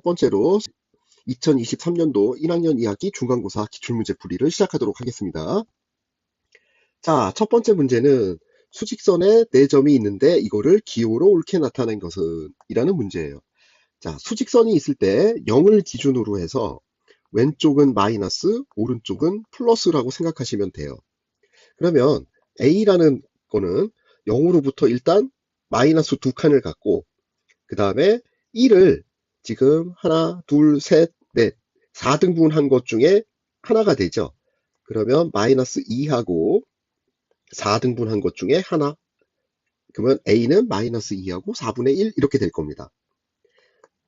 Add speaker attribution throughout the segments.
Speaker 1: 첫 번째로 2023년도 1학년 2학기 중간고사 기출문제 풀이를 시작하도록 하겠습니다. 자, 첫 번째 문제는 수직선에 4점이 있는데 이거를 기호로 옳게 나타낸 것은 이라는 문제예요. 자, 수직선이 있을 때 0을 기준으로 해서 왼쪽은 마이너스, 오른쪽은 플러스라고 생각하시면 돼요. 그러면 A라는 거는 0으로부터 일단 마이너스 2칸을 갖고 그 다음에 1을 지금 하나, 둘, 셋, 넷, 4등분 한 것 중에 하나가 되죠. 그러면 마이너스 2하고 4등분 한 것 중에 하나. 그러면 A는 마이너스 2하고 4분의 1 이렇게 될 겁니다.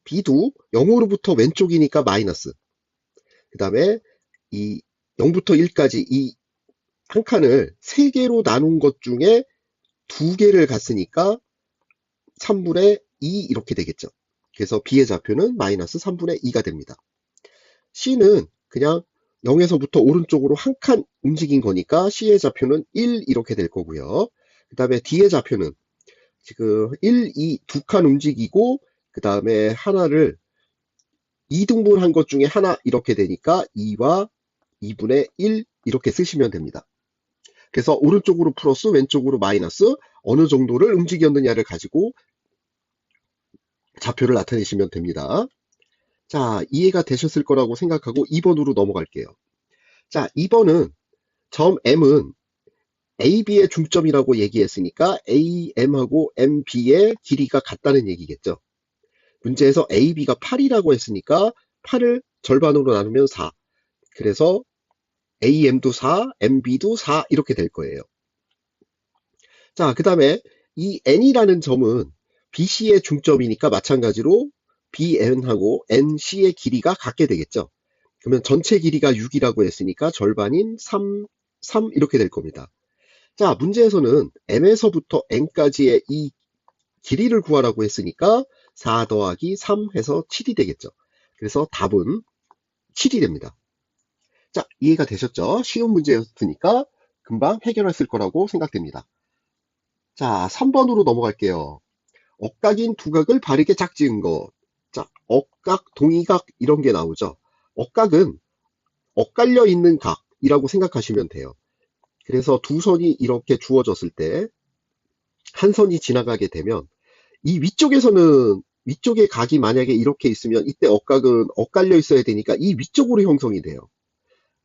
Speaker 1: B도 0으로부터 왼쪽이니까 마이너스. 그 다음에 이 0부터 1까지 이 한 칸을 3개로 나눈 것 중에 2개를 갔으니까 3분의 2 이렇게 되겠죠. 그래서 B의 좌표는 마이너스 3분의 2가 됩니다. C는 그냥 0에서부터 오른쪽으로 한 칸 움직인 거니까 C의 좌표는 1 이렇게 될 거고요. 그 다음에 D의 좌표는 지금 1, 2 두 칸 움직이고 그 다음에 하나를 2등분 한 것 중에 하나 이렇게 되니까 2와 2분의 1 이렇게 쓰시면 됩니다. 그래서 오른쪽으로 플러스 왼쪽으로 마이너스 어느 정도를 움직였느냐를 가지고 좌표를 나타내시면 됩니다. 자, 이해가 되셨을 거라고 생각하고 2번으로 넘어갈게요. 자, 2번은 점 M은 AB의 중점이라고 얘기했으니까 AM하고 MB의 길이가 같다는 얘기겠죠. 문제에서 AB가 8이라고 했으니까 8을 절반으로 나누면 4. 그래서 AM도 4, MB도 4 이렇게 될 거예요. 자, 그 다음에 이 N이라는 점은 BC의 중점이니까 마찬가지로 BN하고 NC의 길이가 같게 되겠죠. 그러면 전체 길이가 6이라고 했으니까 절반인 3, 3 이렇게 될 겁니다. 자, 문제에서는 M에서부터 N까지의 이 길이를 구하라고 했으니까 4 더하기 3 해서 7이 되겠죠. 그래서 답은 7이 됩니다. 자, 이해가 되셨죠? 쉬운 문제였으니까 금방 해결했을 거라고 생각됩니다. 자, 3번으로 넘어갈게요. 억각인 두각을 바르게 짝지은 것. 자, 억각, 동의각 이런 게 나오죠. 억각은 엇갈려 있는 각이라고 생각하시면 돼요. 그래서 두 선이 이렇게 주어졌을 때 한 선이 지나가게 되면 이 위쪽의 각이 만약에 이렇게 있으면 이때 억각은 엇갈려 있어야 되니까 이 위쪽으로 형성이 돼요.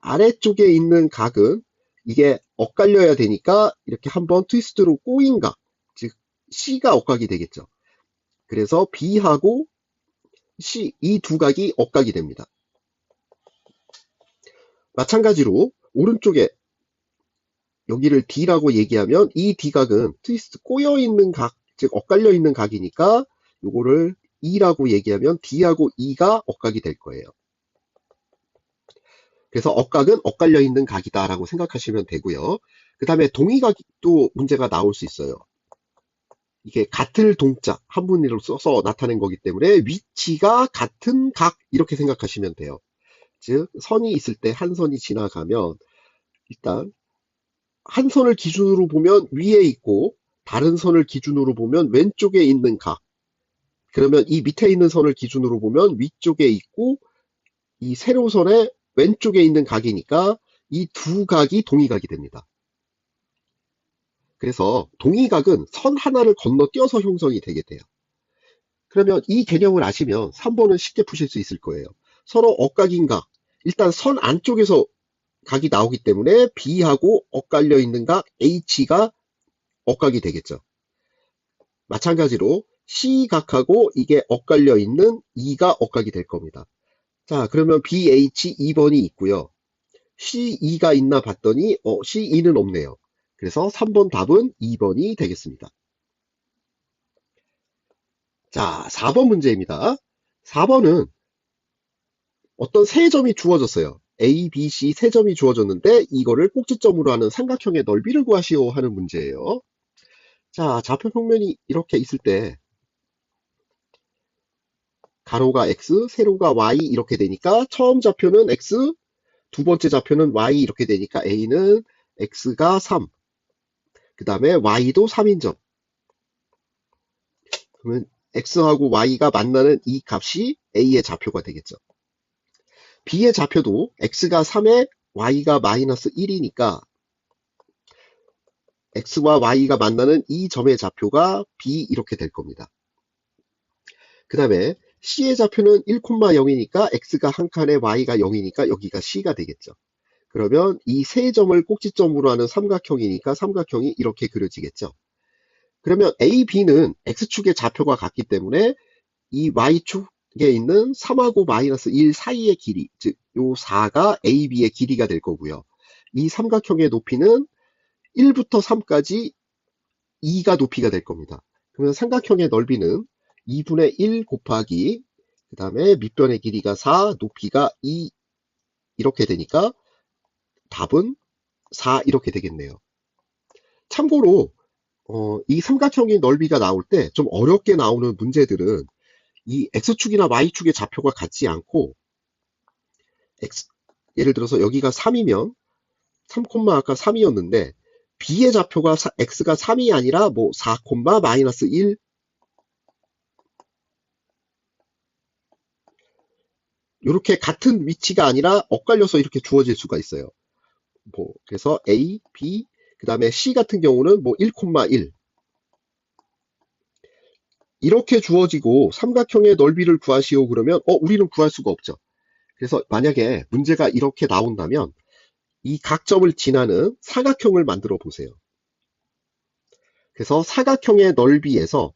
Speaker 1: 아래쪽에 있는 각은 이게 엇갈려야 되니까 이렇게 한번 트위스트로 꼬인 각, 즉 C가 억각이 되겠죠. 그래서 B하고 C 이 두 각이 억각이 됩니다. 마찬가지로 오른쪽에 여기를 D라고 얘기하면 이 D각은 트위스트 꼬여 있는 각, 즉 엇갈려 있는 각이니까 요거를 E라고 얘기하면 D하고 E가 억각이 될 거예요. 그래서 억각은 엇갈려 있는 각이다 라고 생각하시면 되고요. 그 다음에 동의각도 문제가 나올 수 있어요. 이게 같을 동자 한문으로 써서 나타낸 거기 때문에 위치가 같은 각 이렇게 생각하시면 돼요. 즉 선이 있을 때 한 선이 지나가면 일단 한 선을 기준으로 보면 위에 있고 다른 선을 기준으로 보면 왼쪽에 있는 각. 그러면 이 밑에 있는 선을 기준으로 보면 위쪽에 있고 이 세로선의 왼쪽에 있는 각이니까 이 두 각이 동의각이 됩니다. 그래서 동의각은 선 하나를 건너뛰어서 형성이 되게 돼요. 그러면 이 개념을 아시면 3번은 쉽게 푸실 수 있을 거예요. 서로 억각인 각. 일단 선 안쪽에서 각이 나오기 때문에 B하고 엇갈려 있는 각 H가 억각이 되겠죠. 마찬가지로 C각하고 이게 엇갈려 있는 E가 억각이 될 겁니다. 자, 그러면 BH 2번이 있고요. C2가 있나 봤더니 C2는 없네요. 그래서 3번 답은 2번이 되겠습니다. 자, 4번 문제입니다. 4번은 어떤 세 점이 주어졌어요. A, B, C 세 점이 주어졌는데 이거를 꼭지점으로 하는 삼각형의 넓이를 구하시오 하는 문제예요. 자, 좌표 평면이 이렇게 있을 때 가로가 X, 세로가 Y 이렇게 되니까 처음 좌표는 X, 두 번째 좌표는 Y 이렇게 되니까 A는 X가 3, 그 다음에 Y도 3인점. 그러면 x하고 y가 만나는 이 값이 a의 좌표가 되겠죠. b의 좌표도 x가 3에 y가 마이너스 1이니까 x와 y가 만나는 이 점의 좌표가 b 이렇게 될 겁니다. 그 다음에 c의 좌표는 1,0이니까 x가 한 칸에 y가 0이니까 여기가 c가 되겠죠. 그러면 이 세 점을 꼭지점으로 하는 삼각형이니까 삼각형이 이렇게 그려지겠죠. 그러면 A, B는 X축의 좌표가 같기 때문에 이 Y축에 있는 3하고 마이너스 1 사이의 길이, 즉, 요 4가 A, B의 길이가 될 거고요. 이 삼각형의 높이는 1부터 3까지 2가 높이가 될 겁니다. 그러면 삼각형의 넓이는 2분의 1 곱하기, 그 다음에 밑변의 길이가 4, 높이가 2, 이렇게 되니까 답은 4 이렇게 되겠네요. 참고로 이 삼각형의 넓이가 나올 때 좀 어렵게 나오는 문제들은 이 x축이나 y축의 좌표가 같지 않고 예를 들어서 여기가 3이면 3, 아까 3이었는데 b의 좌표가 x가 3이 아니라 뭐 4, 마이너스 1 이렇게 같은 위치가 아니라 엇갈려서 이렇게 주어질 수가 있어요. 뭐 그래서 a, b 그 다음에 c 같은 경우는 뭐 1,1 이렇게 주어지고 삼각형의 넓이를 구하시오 그러면 우리는 구할 수가 없죠. 그래서 만약에 문제가 이렇게 나온다면 이 각점을 지나는 사각형을 만들어 보세요. 그래서 사각형의 넓이에서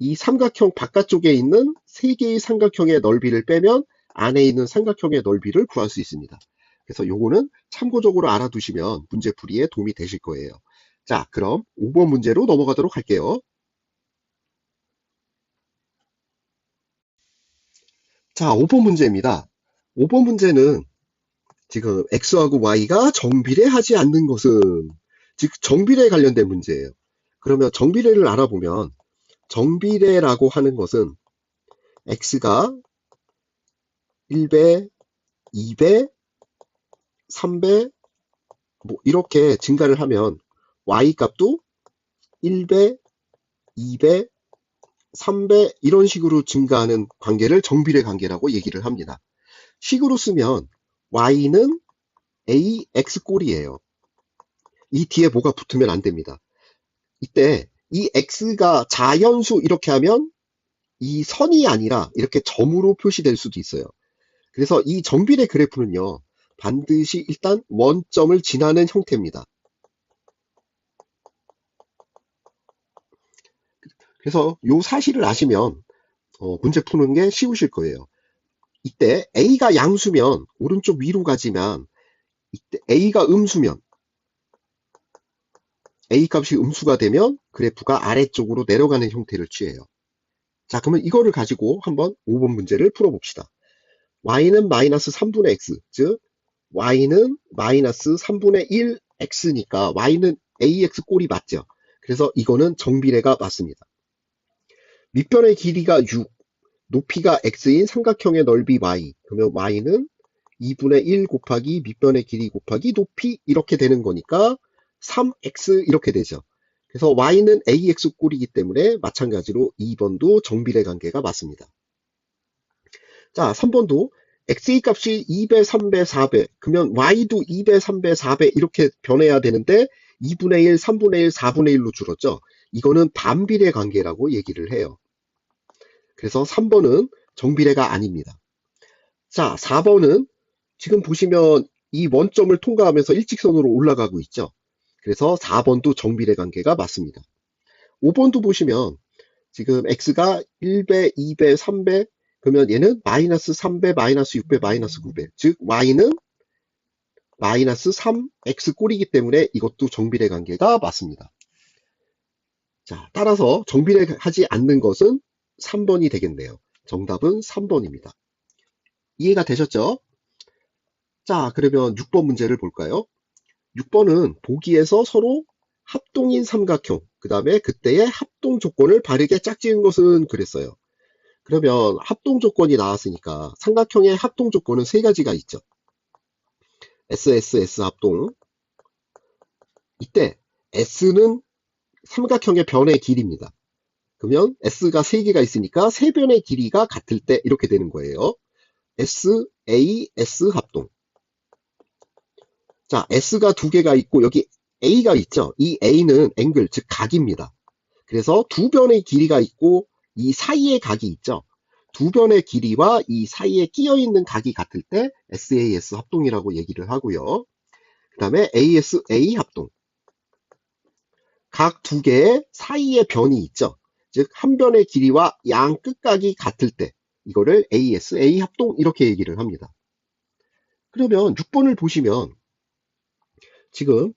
Speaker 1: 이 삼각형 바깥쪽에 있는 세 개의 삼각형의 넓이를 빼면 안에 있는 삼각형의 넓이를 구할 수 있습니다. 그래서 요거는 참고적으로 알아두시면 문제 풀이에 도움이 되실 거예요. 자, 그럼 5번 문제로 넘어가도록 할게요. 자, 5번 문제입니다. 5번 문제는 지금 x하고 y가 정비례하지 않는 것은, 즉 정비례에 관련된 문제예요. 그러면 정비례를 알아보면 정비례라고 하는 것은 x가 1배, 2배, 3배 뭐 이렇게 증가를 하면 y 값도 1배, 2배, 3배 이런 식으로 증가하는 관계를 정비례 관계라고 얘기를 합니다. 식으로 쓰면 y는 ax 꼴이에요. 이 뒤에 뭐가 붙으면 안 됩니다. 이때 이 x가 자연수 이렇게 하면 이 선이 아니라 이렇게 점으로 표시될 수도 있어요. 그래서 이 정비례 그래프는요, 반드시 일단 원점을 지나는 형태입니다. 그래서 이 사실을 아시면 문제 푸는 게 쉬우실 거예요. 이때 a가 양수면 오른쪽 위로 가지만 이때 a가 음수면 a 값이 음수가 되면 그래프가 아래쪽으로 내려가는 형태를 취해요. 자, 그러면 이거를 가지고 한번 5번 문제를 풀어봅시다. y는 마이너스 3분의 x, 즉 y는 마이너스 3분의 1 x니까 y는 ax 꼴이 맞죠. 그래서 이거는 정비례가 맞습니다. 밑변의 길이가 6, 높이가 x인 삼각형의 넓이 y, 그러면 y는 2분의 1 곱하기 밑변의 길이 곱하기 높이 이렇게 되는 거니까 3x 이렇게 되죠. 그래서 y는 ax 꼴이기 때문에 마찬가지로 2번도 정비례 관계가 맞습니다. 자, 3번도 x의 값이 2배, 3배, 4배 그러면 y도 2배, 3배, 4배 이렇게 변해야 되는데 2분의 1, 3분의 1, 4분의 1로 줄었죠. 이거는 반비례 관계라고 얘기를 해요. 그래서 3번은 정비례가 아닙니다. 자, 4번은 지금 보시면 이 원점을 통과하면서 일직선으로 올라가고 있죠. 그래서 4번도 정비례 관계가 맞습니다. 5번도 보시면 지금 x가 1배, 2배, 3배 그러면 얘는 마이너스 3배, 마이너스 6배, 마이너스 9배 즉 y는 마이너스 3x 꼴이기 때문에 이것도 정비례 관계가 맞습니다. 자, 따라서 정비례하지 않는 것은 3번이 되겠네요. 정답은 3번입니다. 이해가 되셨죠? 자, 그러면 6번 문제를 볼까요? 6번은 보기에서 서로 합동인 삼각형, 그 다음에 그때의 합동 조건을 바르게 짝지은 것은 그랬어요. 그러면 합동 조건이 나왔으니까 삼각형의 합동 조건은 세 가지가 있죠. S 합동. 이때 S는 삼각형의 변의 길이입니다. 그러면 S가 3개가 있으니까 세 변의 길이가 같을 때 이렇게 되는 거예요. S, A, S 합동. 자, S가 2개가 있고 여기 A가 있죠. 이 A는 앵글, 즉 각입니다. 그래서 두 변의 길이가 있고 이 사이에 각이 있죠. 두 변의 길이와 이 사이에 끼어 있는 각이 같을 때 SAS 합동이라고 얘기를 하고요. 그 다음에 ASA 합동. 각 2개의 사이에 변이 있죠. 즉 한 변의 길이와 양 끝각이 같을 때 이거를 ASA 합동 이렇게 얘기를 합니다. 그러면 6번을 보시면 지금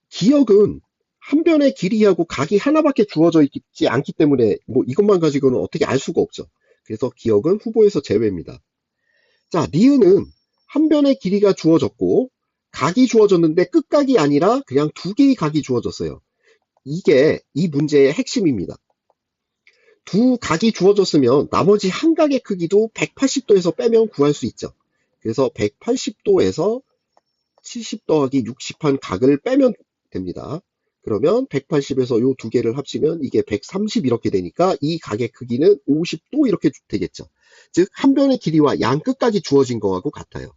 Speaker 1: 기역은 한 변의 길이하고 각이 하나밖에 주어져 있지 않기 때문에 뭐 이것만 가지고는 어떻게 알 수가 없죠. 그래서 기역은 후보에서 제외입니다. 자, 니은은 한 변의 길이가 주어졌고 각이 주어졌는데 끝각이 아니라 그냥 2개의 각이 주어졌어요. 이게 이 문제의 핵심입니다. 두 각이 주어졌으면 나머지 한 각의 크기도 180도에서 빼면 구할 수 있죠. 그래서 180도에서 70 더하기 60한 각을 빼면 됩니다. 그러면 180에서 요 두 개를 합치면 이게 130 이렇게 되니까 이 각의 크기는 50도 이렇게 되겠죠. 즉 한 변의 길이와 양 끝각이 주어진 거하고 같아요.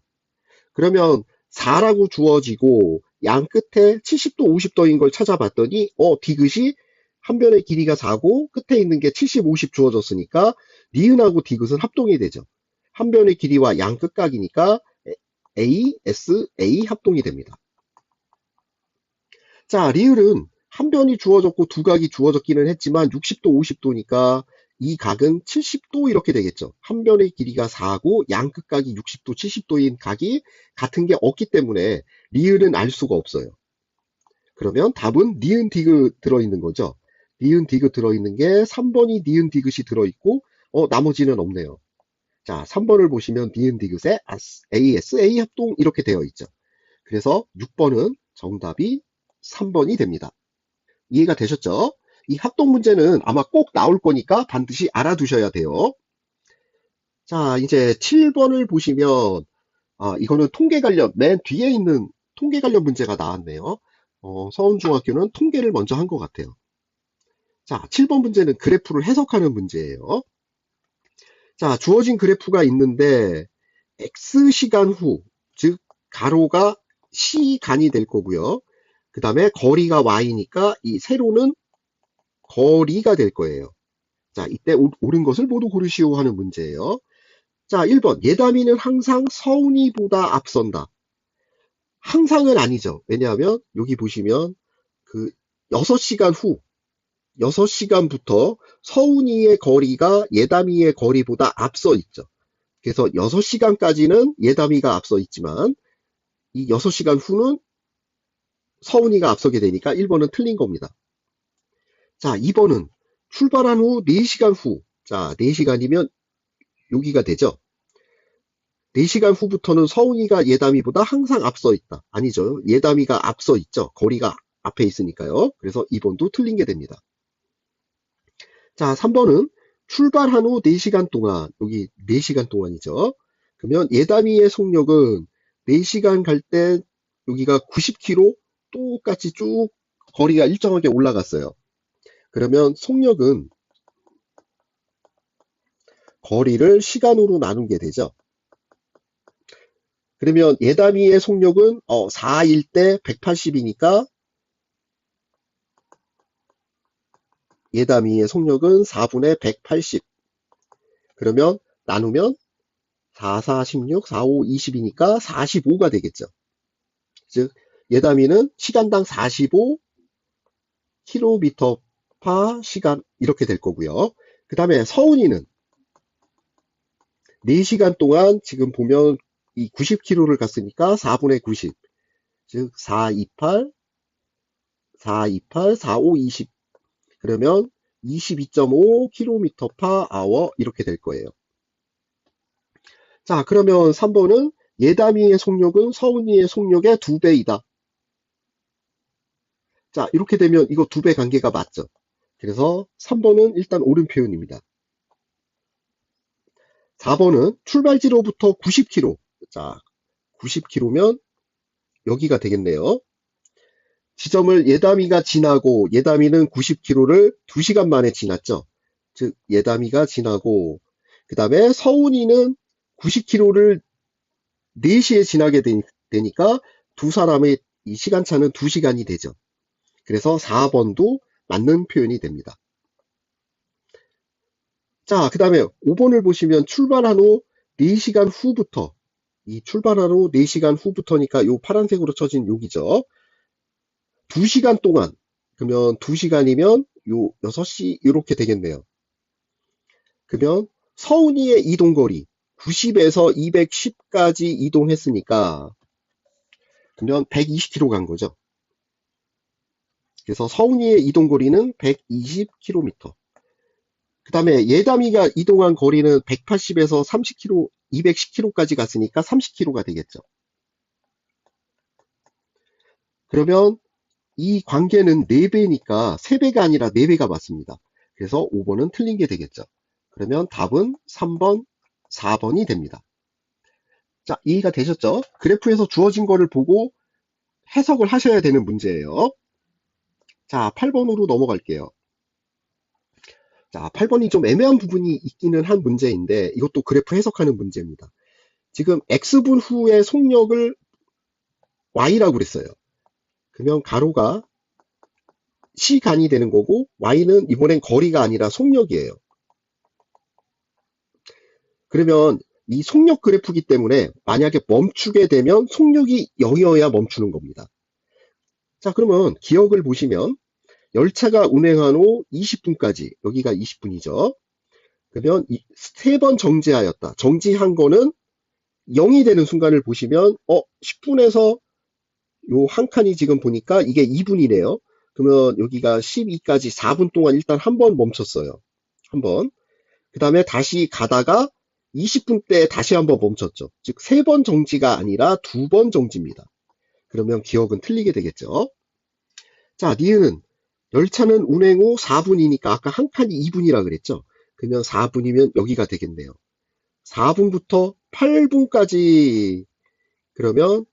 Speaker 1: 그러면 4라고 주어지고 양 끝에 70도 50도인 걸 찾아봤더니 디귿이 한 변의 길이가 4고 끝에 있는 게 70, 50 주어졌으니까 니은하고 디귿은 합동이 되죠. 한 변의 길이와 양 끝각이니까 A, S, A 합동이 됩니다. 자, 리을은 한 변이 주어졌고 두 각이 주어졌기는 했지만 60도, 50도니까 이 각은 70도 이렇게 되겠죠. 한 변의 길이가 4고 양 끝각이 60도, 70도인 각이 같은 게 없기 때문에 리을은 알 수가 없어요. 그러면 답은 니은 디귿 들어있는 거죠. 니은 디귿 들어있는 게 3번이 니은 디귿이 들어있고 나머지는 없네요. 자, 3번을 보시면 니은 디귿에 ASA 합동 이렇게 되어 있죠. 그래서 6번은 정답이 3번이 됩니다. 이해가 되셨죠? 이 합동 문제는 아마 꼭 나올 거니까 반드시 알아두셔야 돼요. 자, 이제 7번을 보시면 이거는 통계 관련 맨 뒤에 있는 통계 관련 문제가 나왔네요. 서울중학교는 통계를 먼저 한 것 같아요. 자, 7번 문제는 그래프를 해석하는 문제예요. 자, 주어진 그래프가 있는데 X시간 후, 즉 가로가 시간이 될 거고요. 그 다음에 거리가 Y니까 이 세로는 거리가 될 거예요. 자, 이때 옳은 것을 모두 고르시오 하는 문제예요. 자, 1번. 예담이는 항상 서운이보다 앞선다. 항상은 아니죠. 왜냐하면 여기 보시면 그 6시간 후, 6시간부터 서운이의 거리가 예담이의 거리보다 앞서 있죠. 그래서 6시간까지는 예담이가 앞서 있지만 이 6시간 후는 서운이가 앞서게 되니까 1번은 틀린 겁니다. 자, 2번은 출발한 후 4시간 후. 자, 4시간이면 여기가 되죠. 4시간 후부터는 서운이가 예담이보다 항상 앞서 있다. 아니죠. 예담이가 앞서 있죠. 거리가 앞에 있으니까요. 그래서 2번도 틀린 게 됩니다. 자, 3번은 출발한 후 4시간 동안, 여기 4시간 동안이죠. 그러면 예담이의 속력은 4시간 갈 때 여기가 90km 똑같이 쭉 거리가 일정하게 올라갔어요. 그러면 속력은 거리를 시간으로 나눈 게 되죠. 그러면 예담이의 속력은 4일 때 180이니까 예담이의 속력은 4분의 180. 그러면 나누면 4, 4, 16, 4, 5, 20이니까 45가 되겠죠. 즉 예담이는 시간당 45km 파 시간 이렇게 될 거고요. 그 다음에 서운이는 4시간 동안 지금 보면 이 90km를 갔으니까 4분의 90. 즉 4, 28, 4, 28, 4, 5, 20. 그러면 22.5km per hour 이렇게 될 거예요. 자, 그러면 3번은 예담이의 속력은 서운이의 속력의 2배이다. 자, 이렇게 되면 이거 2배 관계가 맞죠? 그래서 3번은 일단 옳은 표현입니다. 4번은 출발지로부터 90km. 자, 90km면 여기가 되겠네요. 지점을 예담이가 지나고 예담이는 90km를 2시간 만에 지났죠. 즉 예담이가 지나고 그 다음에 서운이는 90km를 4시에 지나게 되니까 두 사람의 이 시간차는 2시간이 되죠. 그래서 4번도 맞는 표현이 됩니다. 자, 그 다음에 5번을 보시면 출발한 후 4시간 후부터 이 출발한 후 4시간 후부터니까 요 파란색으로 쳐진 여기죠. 2시간 동안 그러면 2시간이면 요 6시 이렇게 되겠네요. 그러면 서운이의 이동거리 90에서 210까지 이동했으니까 그러면 120km 간 거죠. 그래서 서운이의 이동거리는 120km. 그 다음에 예담이가 이동한 거리는 180에서 30km, 210km까지 갔으니까 30km가 되겠죠. 그러면 이 관계는 4배니까 3배가 아니라 4배가 맞습니다. 그래서 5번은 틀린 게 되겠죠. 그러면 답은 3번, 4번이 됩니다. 자, 이해가 되셨죠? 그래프에서 주어진 거를 보고 해석을 하셔야 되는 문제예요. 자, 8번으로 넘어갈게요. 자, 8번이 좀 애매한 부분이 있기는 한 문제인데 이것도 그래프 해석하는 문제입니다. 지금 x분 후의 속력을 y라고 그랬어요. 그러면 가로가 시간이 되는 거고 y는 이번엔 거리가 아니라 속력이에요. 그러면 이 속력 그래프이기 때문에 만약에 멈추게 되면 속력이 0이어야 멈추는 겁니다. 자, 그러면 기억을 보시면 열차가 운행한 후 20분까지 여기가 20분이죠. 그러면 3번 정지하였다. 정지한 거는 0이 되는 순간을 보시면 10분에서 요 한 칸이 지금 보니까 이게 2분이네요. 그러면 여기가 12까지 4분 동안 일단 한 번 멈췄어요. 한 번. 그 다음에 다시 가다가 20분 때 다시 한번 멈췄죠. 즉 3번 정지가 아니라 2번 정지입니다. 그러면 기억은 틀리게 되겠죠. 자, 니은은 열차는 운행 후 4분이니까 아까 한 칸이 2분이라 그랬죠. 그러면 4분이면 여기가 되겠네요. 4분부터 8분까지 그러면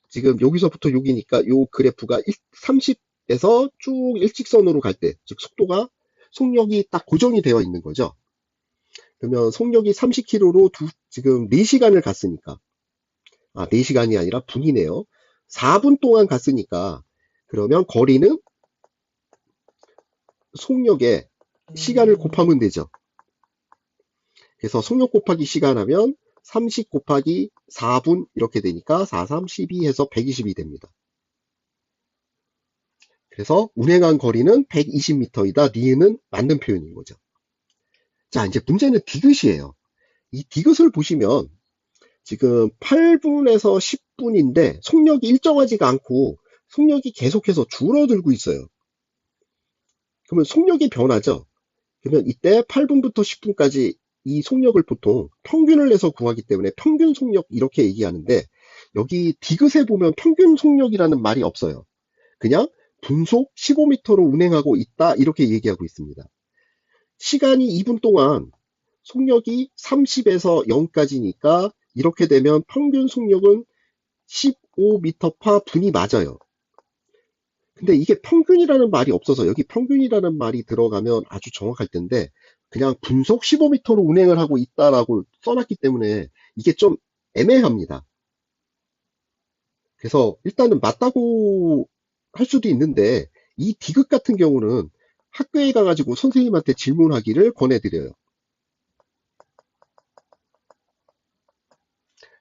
Speaker 1: 지금 여기서부터 여기니까 요 그래프가 30에서 쭉 일직선으로 갈 때, 즉 속력이 딱 고정이 되어 있는 거죠. 그러면 속력이 30km로 지금 4시간을 갔으니까 4시간이 아니라 분이네요. 4분 동안 갔으니까 그러면 거리는 속력에 시간을 곱하면 되죠. 그래서 속력 곱하기 시간 하면 30 곱하기 4분 이렇게 되니까 4, 3, 12 해서 120이 됩니다. 그래서 운행한 거리는 120m이다. 니은은 맞는 표현인 거죠. 자, 이제 문제는 디귿이에요. 이 디귿을 보시면 지금 8분에서 10분인데 속력이 일정하지가 않고 속력이 계속해서 줄어들고 있어요. 그러면 속력이 변하죠. 그러면 이때 8분부터 10분까지 이 속력을 보통 평균을 내서 구하기 때문에 평균 속력 이렇게 얘기하는데 여기 디귿에 보면 평균 속력이라는 말이 없어요. 그냥 분속 15m로 운행하고 있다 이렇게 얘기하고 있습니다. 시간이 2분 동안 속력이 30에서 0까지니까 이렇게 되면 평균 속력은 15m/분 분이 맞아요. 근데 이게 평균이라는 말이 없어서 여기 평균이라는 말이 들어가면 아주 정확할 텐데 그냥 분속 15m로 운행을 하고 있다라고 써놨기 때문에 이게 좀 애매합니다. 그래서 일단은 맞다고 할 수도 있는데 이 디귿 같은 경우는 학교에 가가지고 선생님한테 질문하기를 권해드려요.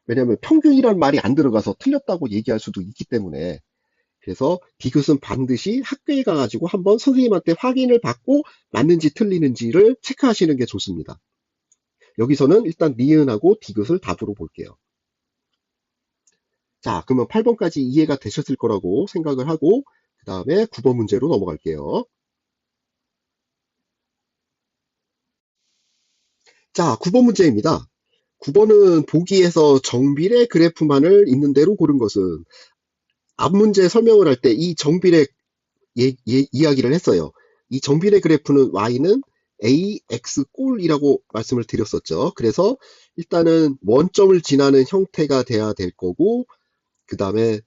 Speaker 1: 왜냐하면 평균이란 말이 안 들어가서 틀렸다고 얘기할 수도 있기 때문에 그래서 디귿은 반드시 학교에 가가지고 한번 선생님한테 확인을 받고 맞는지 틀리는지를 체크하시는 게 좋습니다. 여기서는 일단 니은하고 디귿을 답으로 볼게요. 자, 그러면 8번까지 이해가 되셨을 거라고 생각을 하고 그 다음에 9번 문제로 넘어갈게요. 자, 9번 문제입니다. 9번은 보기에서 정비례 그래프만을 있는 대로 고른 것은 앞 문제 설명을 할 때 이 정비례 이야기를 했어요. 이 정비례 그래프는 y는 ax 꼴이라고 말씀을 드렸었죠. 그래서 일단은 원점을 지나는 형태가 돼야 될 거고 그 다음에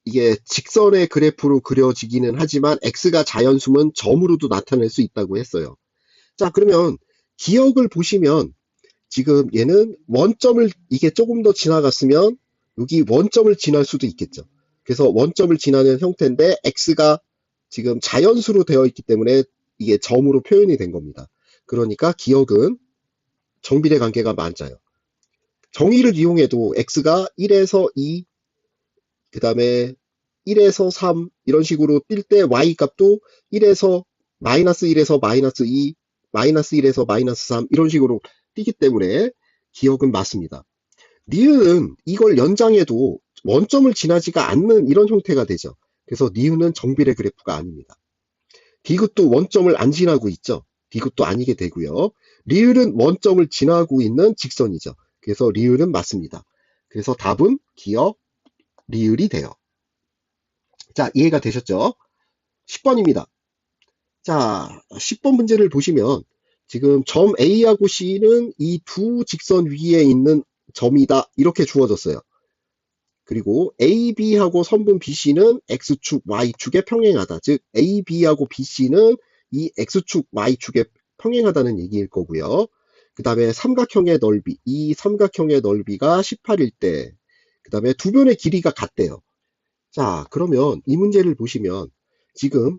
Speaker 1: 이게 직선의 그래프로 그려지기는 하지만 x가 자연수면 점으로도 나타낼 수 있다고 했어요. 자, 그러면 기억을 보시면 지금 얘는 원점을 이게 조금 더 지나갔으면 여기 원점을 지날 수도 있겠죠. 그래서 원점을 지나는 형태인데 x가 지금 자연수로 되어 있기 때문에 이게 점으로 표현이 된 겁니다. 그러니까 기억은 정비례 관계가 맞아요. 정의를 이용해도 x가 1에서 2, 그 다음에 1에서 3 이런 식으로 뛸 때 y 값도 1에서 마이너스 1에서 마이너스 2, 마이너스 1에서 마이너스 3 이런 식으로 뛰기 때문에 기억은 맞습니다. 니은은 이걸 연장해도 원점을 지나지가 않는 이런 형태가 되죠. 그래서 니은은 정비례 그래프가 아닙니다. 디귿도 원점을 안 지나고 있죠. 디귿도 아니게 되고요. 리을은 원점을 지나고 있는 직선이죠. 그래서 리을은 맞습니다. 그래서 답은 기억, 리을이 돼요. 자, 이해가 되셨죠? 10번입니다. 자, 10번 문제를 보시면 지금 점 A하고 C는 이 두 직선 위에 있는 점이다. 이렇게 주어졌어요. 그리고 AB하고 선분 BC는 X축, Y축에 평행하다. 즉 AB하고 BC는 이 X축, Y축에 평행하다는 얘기일 거고요. 그 다음에 삼각형의 넓이, 이 삼각형의 넓이가 18일 때, 그 다음에 두 변의 길이가 같대요. 자, 그러면 이 문제를 보시면 지금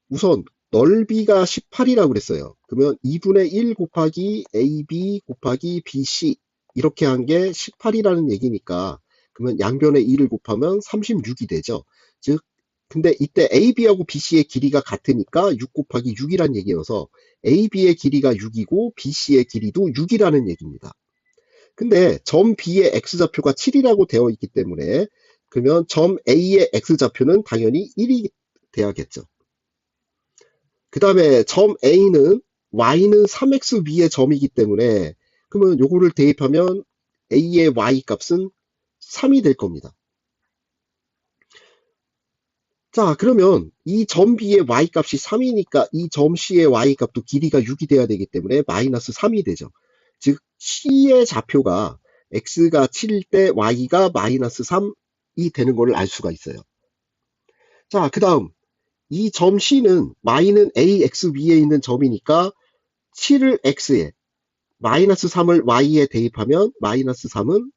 Speaker 1: 우선 넓이가 18이라고 그랬어요. 그러면 2분의 1 곱하기 AB 곱하기 BC 이렇게 한 게 18이라는 얘기니까 그러면 양변에 2를 곱하면 36이 되죠. 즉 근데 이때 AB하고 BC의 길이가 같으니까 6 곱하기 6이란 얘기여서 AB의 길이가 6이고 BC의 길이도 6이라는 얘기입니다. 근데 점 B의 X좌표가 7이라고 되어 있기 때문에 그러면 점 A의 X좌표는 당연히 1이 돼야겠죠. 그 다음에 점 A는 Y는 3X 위의 점이기 때문에 그러면 요거를 대입하면 A의 Y 값은 3이 될 겁니다. 자, 그러면 이 점 B의 Y 값이 3이니까 이 점 C의 Y 값도 길이가 6이 돼야 되기 때문에 마이너스 3이 되죠. 즉 C의 좌표가 X가 7일 때 Y가 마이너스 3이 되는 것을 알 수가 있어요. 자, 그 다음 이 점 C는 Y는 AX 위에 있는 점이니까 7을 X에 마이너스 3을 Y에 대입하면 마이너스 3은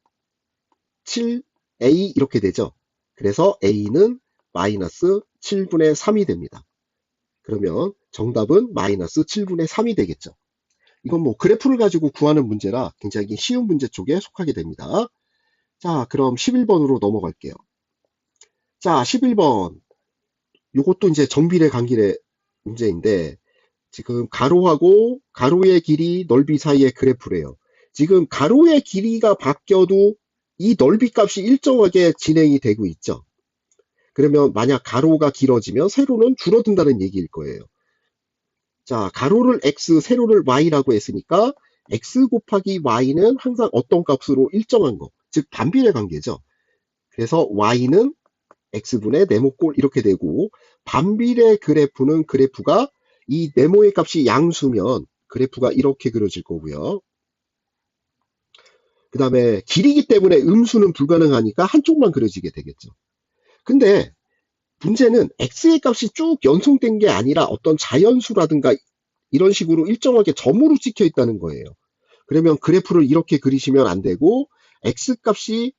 Speaker 1: 7A 이렇게 되죠. 그래서 A는 마이너스 7분의 3이 됩니다. 그러면 정답은 마이너스 7분의 3이 되겠죠. 이건 뭐 그래프를 가지고 구하는 문제라 굉장히 쉬운 문제 쪽에 속하게 됩니다. 자, 그럼 11번으로 넘어갈게요. 자, 11번. 요것도 이제 정비례 관계의 문제인데 지금 가로하고 가로의 길이 넓이 사이의 그래프래요. 지금 가로의 길이가 바뀌어도 이 넓이 값이 일정하게 진행이 되고 있죠. 그러면 만약 가로가 길어지면 세로는 줄어든다는 얘기일 거예요. 자, 가로를 x, 세로를 y라고 했으니까 x 곱하기 y는 항상 어떤 값으로 일정한 거, 즉 반비례 관계죠. 그래서 y는 x분의 네모꼴 이렇게 되고 반비례 그래프는 그래프가 이 네모의 값이 양수면 그래프가 이렇게 그려질 거고요. 그 다음에 길이기 때문에 음수는 불가능하니까 한쪽만 그려지게 되겠죠. 근데 문제는 x의 값이 쭉 연속된 게 아니라 어떤 자연수라든가 이런 식으로 일정하게 점으로 찍혀 있다는 거예요. 그러면 그래프를 이렇게 그리시면 안 되고 x 값이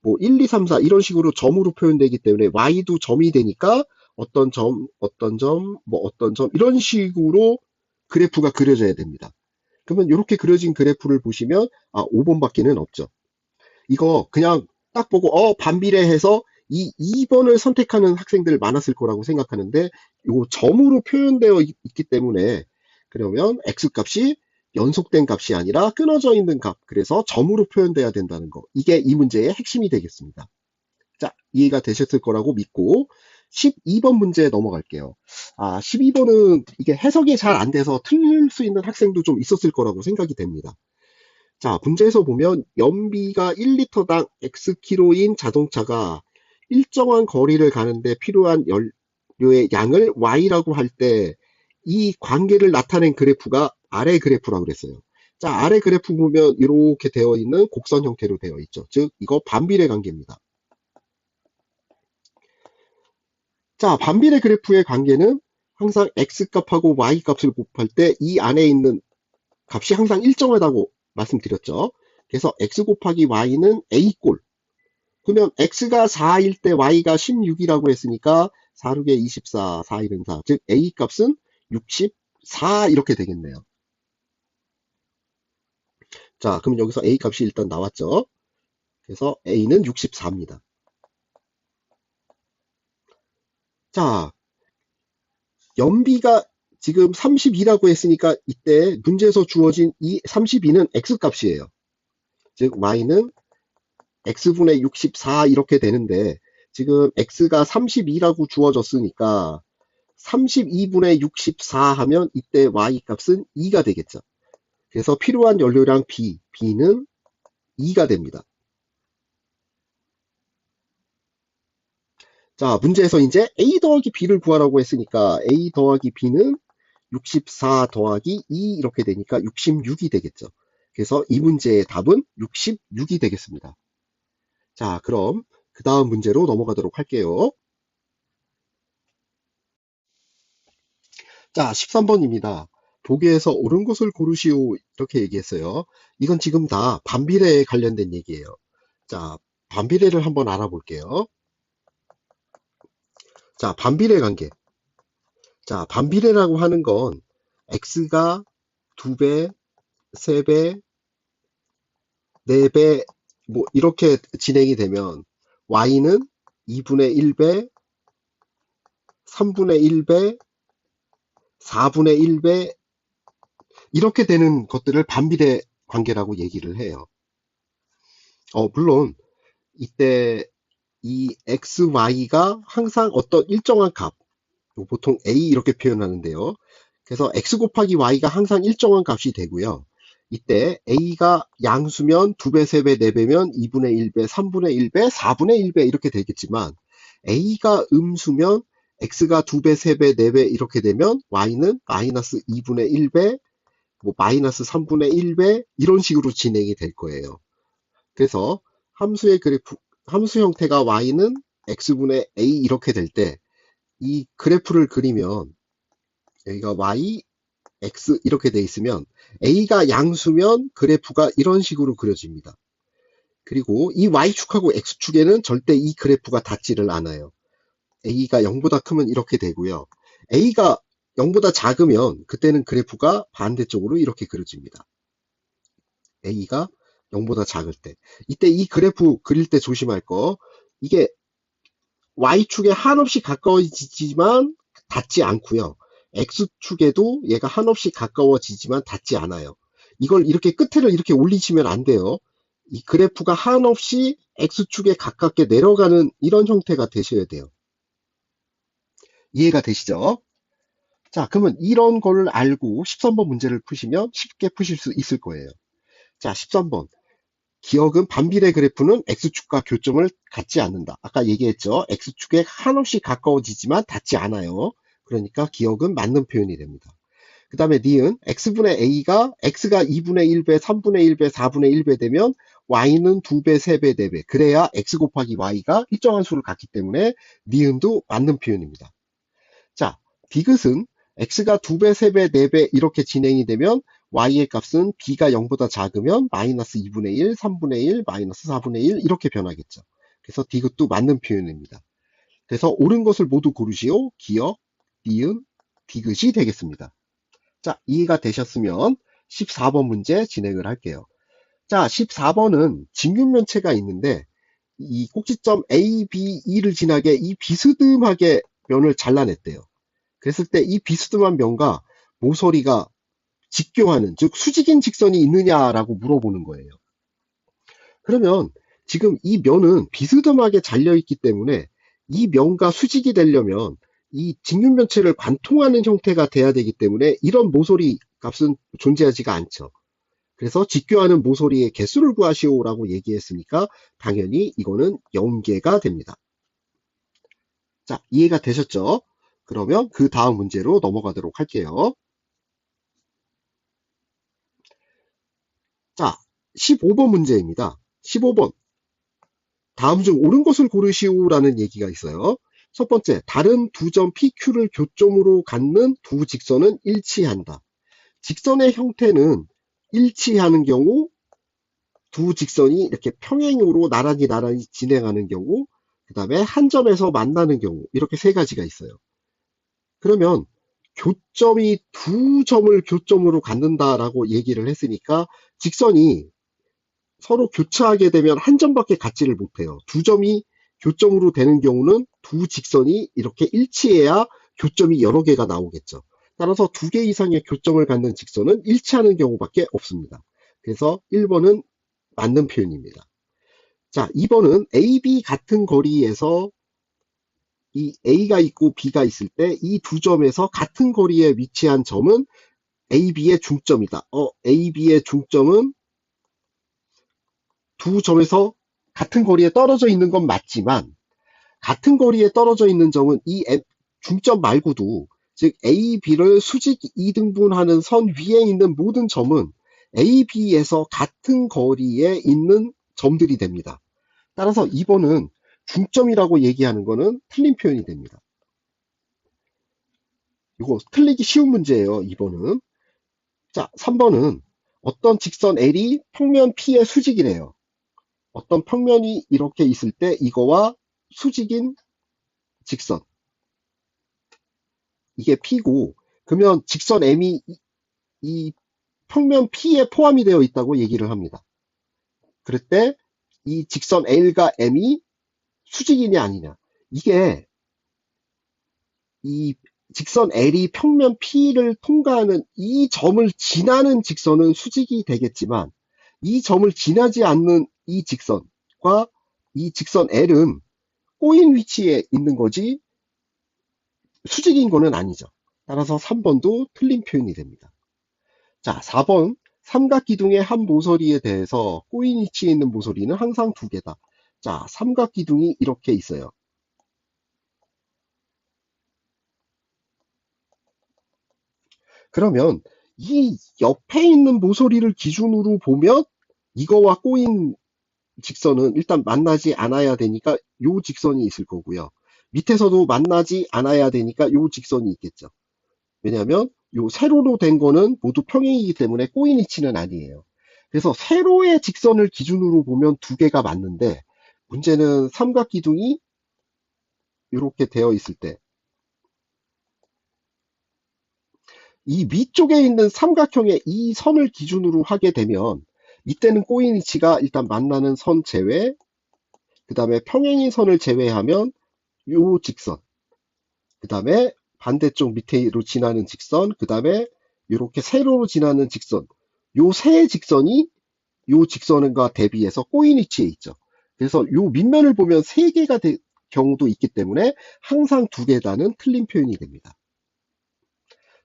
Speaker 1: 뭐 1, 2, 3, 4 이런 식으로 점으로 표현되기 때문에 y도 점이 되니까 어떤 점, 어떤 점, 뭐 어떤 점 이런 식으로 그래프가 그려져야 됩니다. 그러면 이렇게 그려진 그래프를 보시면 5번밖에는 없죠. 이거 그냥 딱 보고 반비례해서 이 2번을 선택하는 학생들 많았을 거라고 생각하는데 요 점으로 표현되어 있기 때문에 그러면 x값이 연속된 값이 아니라 끊어져 있는 값, 그래서 점으로 표현돼야 된다는 거, 이게 이 문제의 핵심이 되겠습니다. 자, 이해가 되셨을 거라고 믿고 12번 문제 넘어갈게요. 12번은 이게 해석이 잘 안 돼서 틀릴 수 있는 학생도 좀 있었을 거라고 생각이 됩니다. 자, 문제에서 보면 연비가 1리터당 X키로인 자동차가 일정한 거리를 가는데 필요한 연료의 양을 Y라고 할 때 이 관계를 나타낸 그래프가 아래 그래프라고 그랬어요. 자, 아래 그래프 보면 이렇게 되어 있는 곡선 형태로 되어 있죠. 즉, 이거 반비례 관계입니다. 자, 반비례 그래프의 관계는 항상 x값하고 y값을 곱할 때 이 안에 있는 값이 항상 일정하다고 말씀드렸죠. 그래서 x 곱하기 y는 a꼴. 그러면 x가 4일 때 y가 16이라고 했으니까 4, 6에 24, 4, 1은 4. 즉 a 값은 64 이렇게 되겠네요. 자, 그럼 여기서 a 값이 일단 나왔죠. 그래서 a는 64입니다. 자, 연비가 지금 32라고 했으니까 이때 문제에서 주어진 이 32는 x값이에요. 즉 y는 x분의 64 이렇게 되는데 지금 x가 32라고 주어졌으니까 32분의 64 하면 이때 y값은 2가 되겠죠. 그래서 필요한 연료량 B는 2가 됩니다. 자, 문제에서 이제 A 더하기 B를 구하라고 했으니까 A 더하기 B는 64 더하기 2 이렇게 되니까 66이 되겠죠. 그래서 이 문제의 답은 66이 되겠습니다. 자, 그럼 그 다음 문제로 넘어가도록 할게요. 자, 13번입니다. 보기에서 옳은 것을 고르시오 이렇게 얘기했어요. 이건 지금 다 반비례에 관련된 얘기예요. 자, 반비례를 한번 알아볼게요. 자, 반비례 관계. 자, 반비례라고 하는 건 x가 2배, 3배, 4배 뭐 이렇게 진행이 되면 y는 2분의 1배, 3분의 1배, 4분의 1배 이렇게 되는 것들을 반비례 관계라고 얘기를 해요. 물론 이때 이 xy가 항상 어떤 일정한 값, 보통 a 이렇게 표현하는데요. 그래서 x 곱하기 y가 항상 일정한 값이 되고요. 이때 a가 양수면 2배, 3배, 4배면 2분의 1배, 3분의 1배, 4분의 1배 이렇게 되겠지만 a가 음수면 x가 2배, 3배, 4배 이렇게 되면 y는 마이너스 2분의 1배, 뭐 마이너스 3분의 1배 이런 식으로 진행이 될 거예요. 그래서 함수의 그래프, 함수 형태가 y는 x분의 a 이렇게 될 때 이 그래프를 그리면 여기가 y, x 이렇게 돼 있으면 a가 양수면 그래프가 이런 식으로 그려집니다. 그리고 이 y축하고 x축에는 절대 이 그래프가 닿지를 않아요. a가 0보다 크면 이렇게 되고요. a가 0보다 작으면 그때는 그래프가 반대쪽으로 이렇게 그려집니다. a가 0보다 작을 때. 이때 이 그래프 그릴 때 조심할 거 이게 y축에 한없이 가까워지지만 닿지 않고요. x축에도 얘가 한없이 가까워지지만 닿지 않아요. 이걸 이렇게 끝을 이렇게 올리시면 안 돼요. 이 그래프가 한없이 x축에 가깝게 내려가는 이런 형태가 되셔야 돼요. 이해가 되시죠? 자, 그러면 이런 걸 알고 13번 문제를 푸시면 쉽게 푸실 수 있을 거예요. 자, 13번. 기억은 반비례 그래프는 x축과 교점을 갖지 않는다. 아까 얘기했죠. x축에 한없이 가까워지지만 닿지 않아요. 그러니까 기억은 맞는 표현이 됩니다. 그 다음에 니은 x분의 a가 x가 2분의 1배, 3분의 1배, 4분의 1배 되면 y는 2배, 3배, 4배. 그래야 x 곱하기 y가 일정한 수를 갖기 때문에 니은도 맞는 표현입니다. 자, 디귿은 x가 2배, 3배, 4배 이렇게 진행이 되면 y의 값은 b가 0보다 작으면 마이너스 2분의 1, 3분의 1, 마이너스 4분의 1 이렇게 변하겠죠. 그래서 디귿도 맞는 표현입니다. 그래서 옳은 것을 모두 고르시오. 기억, 니은, 디귿이 되겠습니다. 자, 이해가 되셨으면 14번 문제 진행을 할게요. 자, 14번은 직육면체가 있는데 이 꼭지점 A, B, E를 지나게 이 비스듬하게 면을 잘라냈대요. 그랬을 때 이 비스듬한 면과 모서리가 직교하는, 즉 수직인 직선이 있느냐라고 물어보는 거예요. 그러면 지금 이 면은 비스듬하게 잘려있기 때문에 이 면과 수직이 되려면 이 직육면체를 관통하는 형태가 돼야 되기 때문에 이런 모서리 값은 존재하지가 않죠. 그래서 직교하는 모서리의 개수를 구하시오라고 얘기했으니까 당연히 이거는 0개가 됩니다. 자, 이해가 되셨죠? 그러면 그 다음 문제로 넘어가도록 할게요. 자, 15번 문제입니다. 15번. 다음 중 옳은 것을 고르시오라는 얘기가 있어요. 첫 번째, 다른 두 점 PQ를 교점으로 갖는 두 직선은 일치한다. 직선의 형태는 일치하는 경우, 두 직선이 이렇게 평행으로 나란히 진행하는 경우, 그 다음에 한 점에서 만나는 경우, 이렇게 세 가지가 있어요. 그러면 교점이 두 점을 교점으로 갖는다라고 얘기를 했으니까 직선이 서로 교차하게 되면 한 점밖에 갖지를 못해요. 두 점이 교점으로 되는 경우는 두 직선이 이렇게 일치해야 교점이 여러 개가 나오겠죠. 따라서 두 개 이상의 교점을 갖는 직선은 일치하는 경우밖에 없습니다. 그래서 1번은 맞는 표현입니다. 자, 2번은 AB 같은 거리에서 이 A가 있고 B가 있을 때 이 두 점에서 같은 거리에 위치한 점은 AB의 중점이다. AB의 중점은 두 점에서 같은 거리에 떨어져 있는 건 맞지만 같은 거리에 떨어져 있는 점은 이 중점 말고도 즉 A, B를 수직 이등분하는 선 위에 있는 모든 점은 A, B에서 같은 거리에 있는 점들이 됩니다. 따라서 2번은 중점이라고 얘기하는 거는 틀린 표현이 됩니다. 이거 틀리기 쉬운 문제예요. 2번은. 자, 3번은 어떤 직선 L이 평면 P의 수직이래요. 어떤 평면이 이렇게 있을 때 이거와 수직인 직선, 이게 P고, 그러면 직선 M이 이 평면 P에 포함이 되어 있다고 얘기를 합니다. 그럴 때 이 직선 L과 M이 수직이냐 아니냐, 이게 이 직선 L이 평면 P를 통과하는 이 점을 지나는 직선은 수직이 되겠지만 이 점을 지나지 않는 이 직선과 이 직선 L은 꼬인 위치에 있는 거지 수직인 거는 아니죠. 따라서 3번도 틀린 표현이 됩니다. 자, 4번 삼각기둥의 한 모서리에 대해서 꼬인 위치에 있는 모서리는 항상 두 개다. 자, 삼각기둥이 이렇게 있어요. 그러면 이 옆에 있는 모서리를 기준으로 보면 이거와 꼬인 직선은 일단 만나지 않아야 되니까 요 직선이 있을 거고요. 밑에서도 만나지 않아야 되니까 요 직선이 있겠죠. 왜냐하면 요 세로로 된 거는 모두 평행이기 때문에 꼬인 위치는 아니에요. 그래서 세로의 직선을 기준으로 보면 두 개가 맞는데 문제는 삼각기둥이 이렇게 되어 있을 때 이 위쪽에 있는 삼각형의 이 선을 기준으로 하게 되면 이때는 꼬인 위치가 일단 만나는 선 제외, 그 다음에 평행인 선을 제외하면 요 직선, 그 다음에 반대쪽 밑으로 지나는 직선, 그 다음에 이렇게 세로로 지나는 직선, 요 세 직선이 요 직선과 대비해서 꼬인 위치에 있죠. 그래서 요 밑면을 보면 세 개가 될 경우도 있기 때문에 항상 두 개다는 틀린 표현이 됩니다.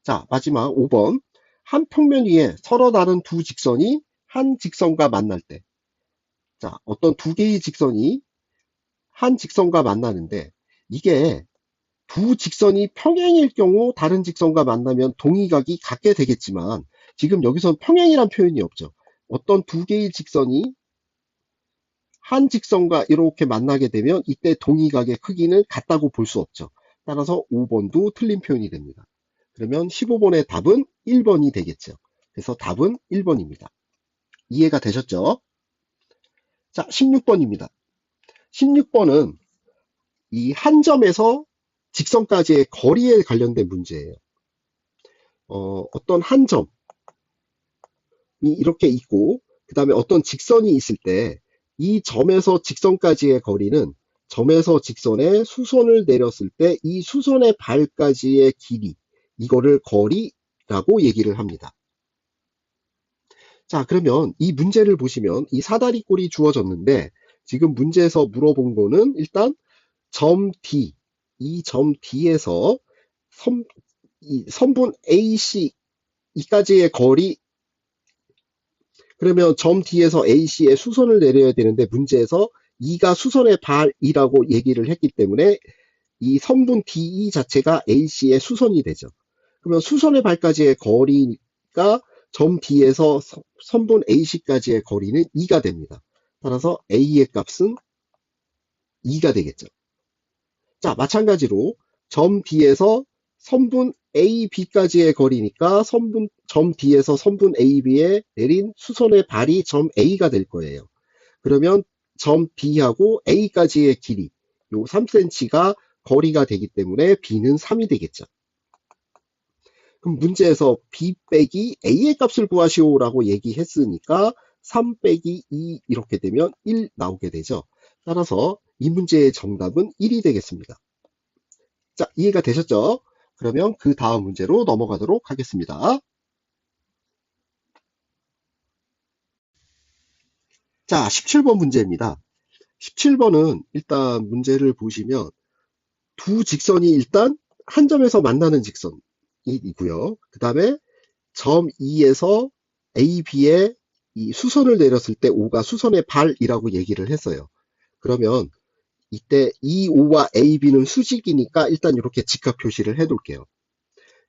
Speaker 1: 자, 마지막 5번. 한 평면 위에 서로 다른 두 직선이 한 직선과 만날 때, 자, 어떤 두 개의 직선이 한 직선과 만나는데 이게 두 직선이 평행일 경우 다른 직선과 만나면 동의각이 같게 되겠지만 지금 여기선 평행이란 표현이 없죠. 어떤 두 개의 직선이 한 직선과 이렇게 만나게 되면 이때 동의각의 크기는 같다고 볼 수 없죠. 따라서 5번도 틀린 표현이 됩니다. 그러면 15번의 답은 1번이 되겠죠. 그래서 답은 1번입니다. 이해가 되셨죠? 자, 16번입니다. 16번은 이 한 점에서 직선까지의 거리에 관련된 문제예요. 어떤 한 점이 이렇게 있고 그 다음에 어떤 직선이 있을 때 이 점에서 직선까지의 거리는 점에서 직선에 수선을 내렸을 때 이 수선의 발까지의 길이, 이거를 거리라고 얘기를 합니다. 자, 그러면 이 문제를 보시면 이 사다리꼴이 주어졌는데 지금 문제에서 물어본 거는 일단 점 D, 이 점 D에서 이 선분 AC 이까지의 거리, 그러면 점 D에서 AC에 수선을 내려야 되는데 문제에서 E가 수선의 발이라고 얘기를 했기 때문에 이 선분 DE 자체가 AC의 수선이 되죠. 그러면 수선의 발까지의 거리가 점 D에서 선분 AC까지의 거리는 2가 됩니다. 따라서 A의 값은 2가 되겠죠. 자, 마찬가지로 점 D에서 선분 AB까지의 거리니까 점 D에서 선분 AB에 내린 수선의 발이 점 A가 될 거예요. 그러면 점 B하고 A까지의 길이, 요 3cm가 거리가 되기 때문에 B는 3이 되겠죠. 그럼 문제에서 B 빼기 A의 값을 구하시오라고 얘기했으니까 3 빼기 2 이렇게 되면 1 나오게 되죠. 따라서 이 문제의 정답은 1이 되겠습니다. 자, 이해가 되셨죠? 그러면 그 다음 문제로 넘어가도록 하겠습니다. 자, 17번 문제입니다. 17번은 일단 문제를 보시면 두 직선이 일단 한 점에서 만나는 직선이고요. 그 다음에 점 E에서 AB에 이 수선을 내렸을 때 O가 수선의 발이라고 얘기를 했어요. 그러면 이때 EO와 AB는 수직이니까 일단 이렇게 직각 표시를 해둘게요.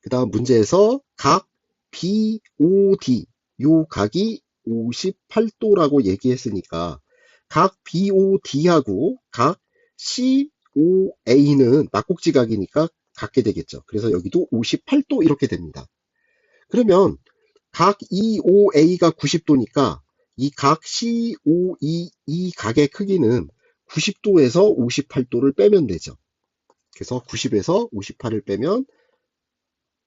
Speaker 1: 그 다음 문제에서 각 BOD, 요 각이 58도라고 얘기했으니까 각 BOD하고 각 COA는 막곡지각이니까 같게 되겠죠. 그래서 여기도 58도 이렇게 됩니다. 그러면 각 EOA가 90도니까 이 각 COE 이 각의 크기는 90도에서 58도를 빼면 되죠. 그래서 90에서 58을 빼면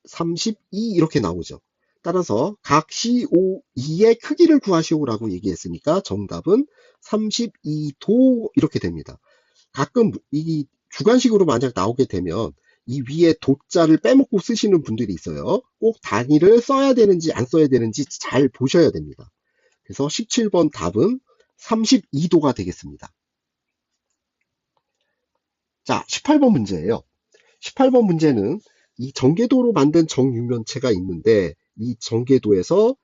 Speaker 1: 32 이렇게 나오죠. 따라서 각 COE의 크기를 구하시오라고 얘기했으니까 정답은 32도 이렇게 됩니다. 가끔 이 주관식으로 만약 나오게 되면 이 위에 도자를 빼먹고 쓰시는 분들이 있어요. 꼭 단위를 써야 되는지 안 써야 되는지 잘 보셔야 됩니다. 그래서 17번 답은 32도가 되겠습니다. 자, 18번 문제예요. 18번 문제는 이 전개도로 만든 정육면체가 있는데 이 전개도에서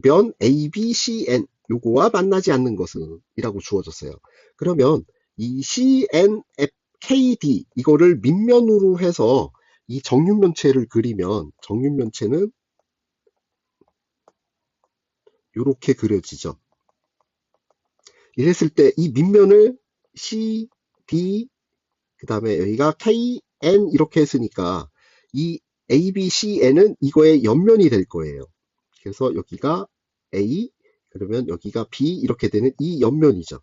Speaker 1: 면 ABCN 요거와 만나지 않는 것은 이라고 주어졌어요. 그러면 이 CNFKD 이거를 밑면으로 해서 이 정육면체를 그리면 정육면체는 이렇게 그려지죠. 이랬을 때 이 밑면을 CD 그 다음에 여기가 KN 이렇게 했으니까 이 ABCN은 이거의 옆면이 될 거예요. 그래서 여기가 A 그러면 여기가 B 이렇게 되는 이 옆면이죠.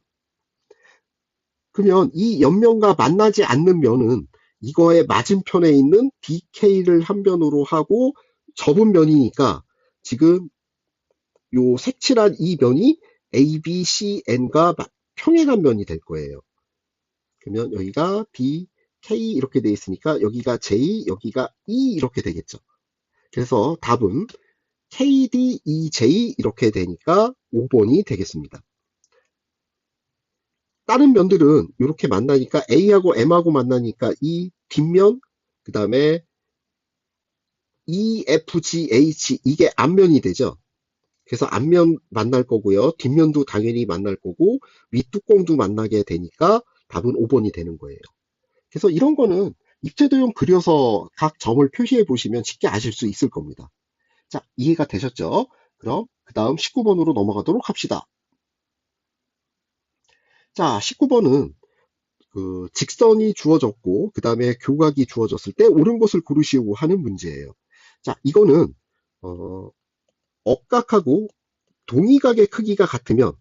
Speaker 1: 그러면 이 옆면과 만나지 않는 면은 이거의 맞은편에 있는 DK를 한 면으로 하고 접은 면이니까 지금 요 색칠한 이 면이 ABCN과 평행한 면이 될 거예요. 그러면 여기가 B, K 이렇게 돼 있으니까 여기가 J, 여기가 E 이렇게 되겠죠. 그래서 답은 KD, EJ 이렇게 되니까 5번이 되겠습니다. 다른 면들은 이렇게 만나니까 A하고 M하고 만나니까 이 뒷면 그 다음에 EFGH 이게 앞면이 되죠. 그래서 앞면 만날 거고요. 뒷면도 당연히 만날 거고 윗뚜껑도 만나게 되니까 답은 5번이 되는 거예요. 그래서 이런 거는 입체도형 그려서 각 점을 표시해 보시면 쉽게 아실 수 있을 겁니다. 자, 이해가 되셨죠? 그럼 그 다음 19번으로 넘어가도록 합시다. 자, 19번은 그 직선이 주어졌고 그 다음에 교각이 주어졌을 때 옳은 것을 고르시오 하는 문제예요. 자, 이거는 억각하고 동의각의 크기가 같으면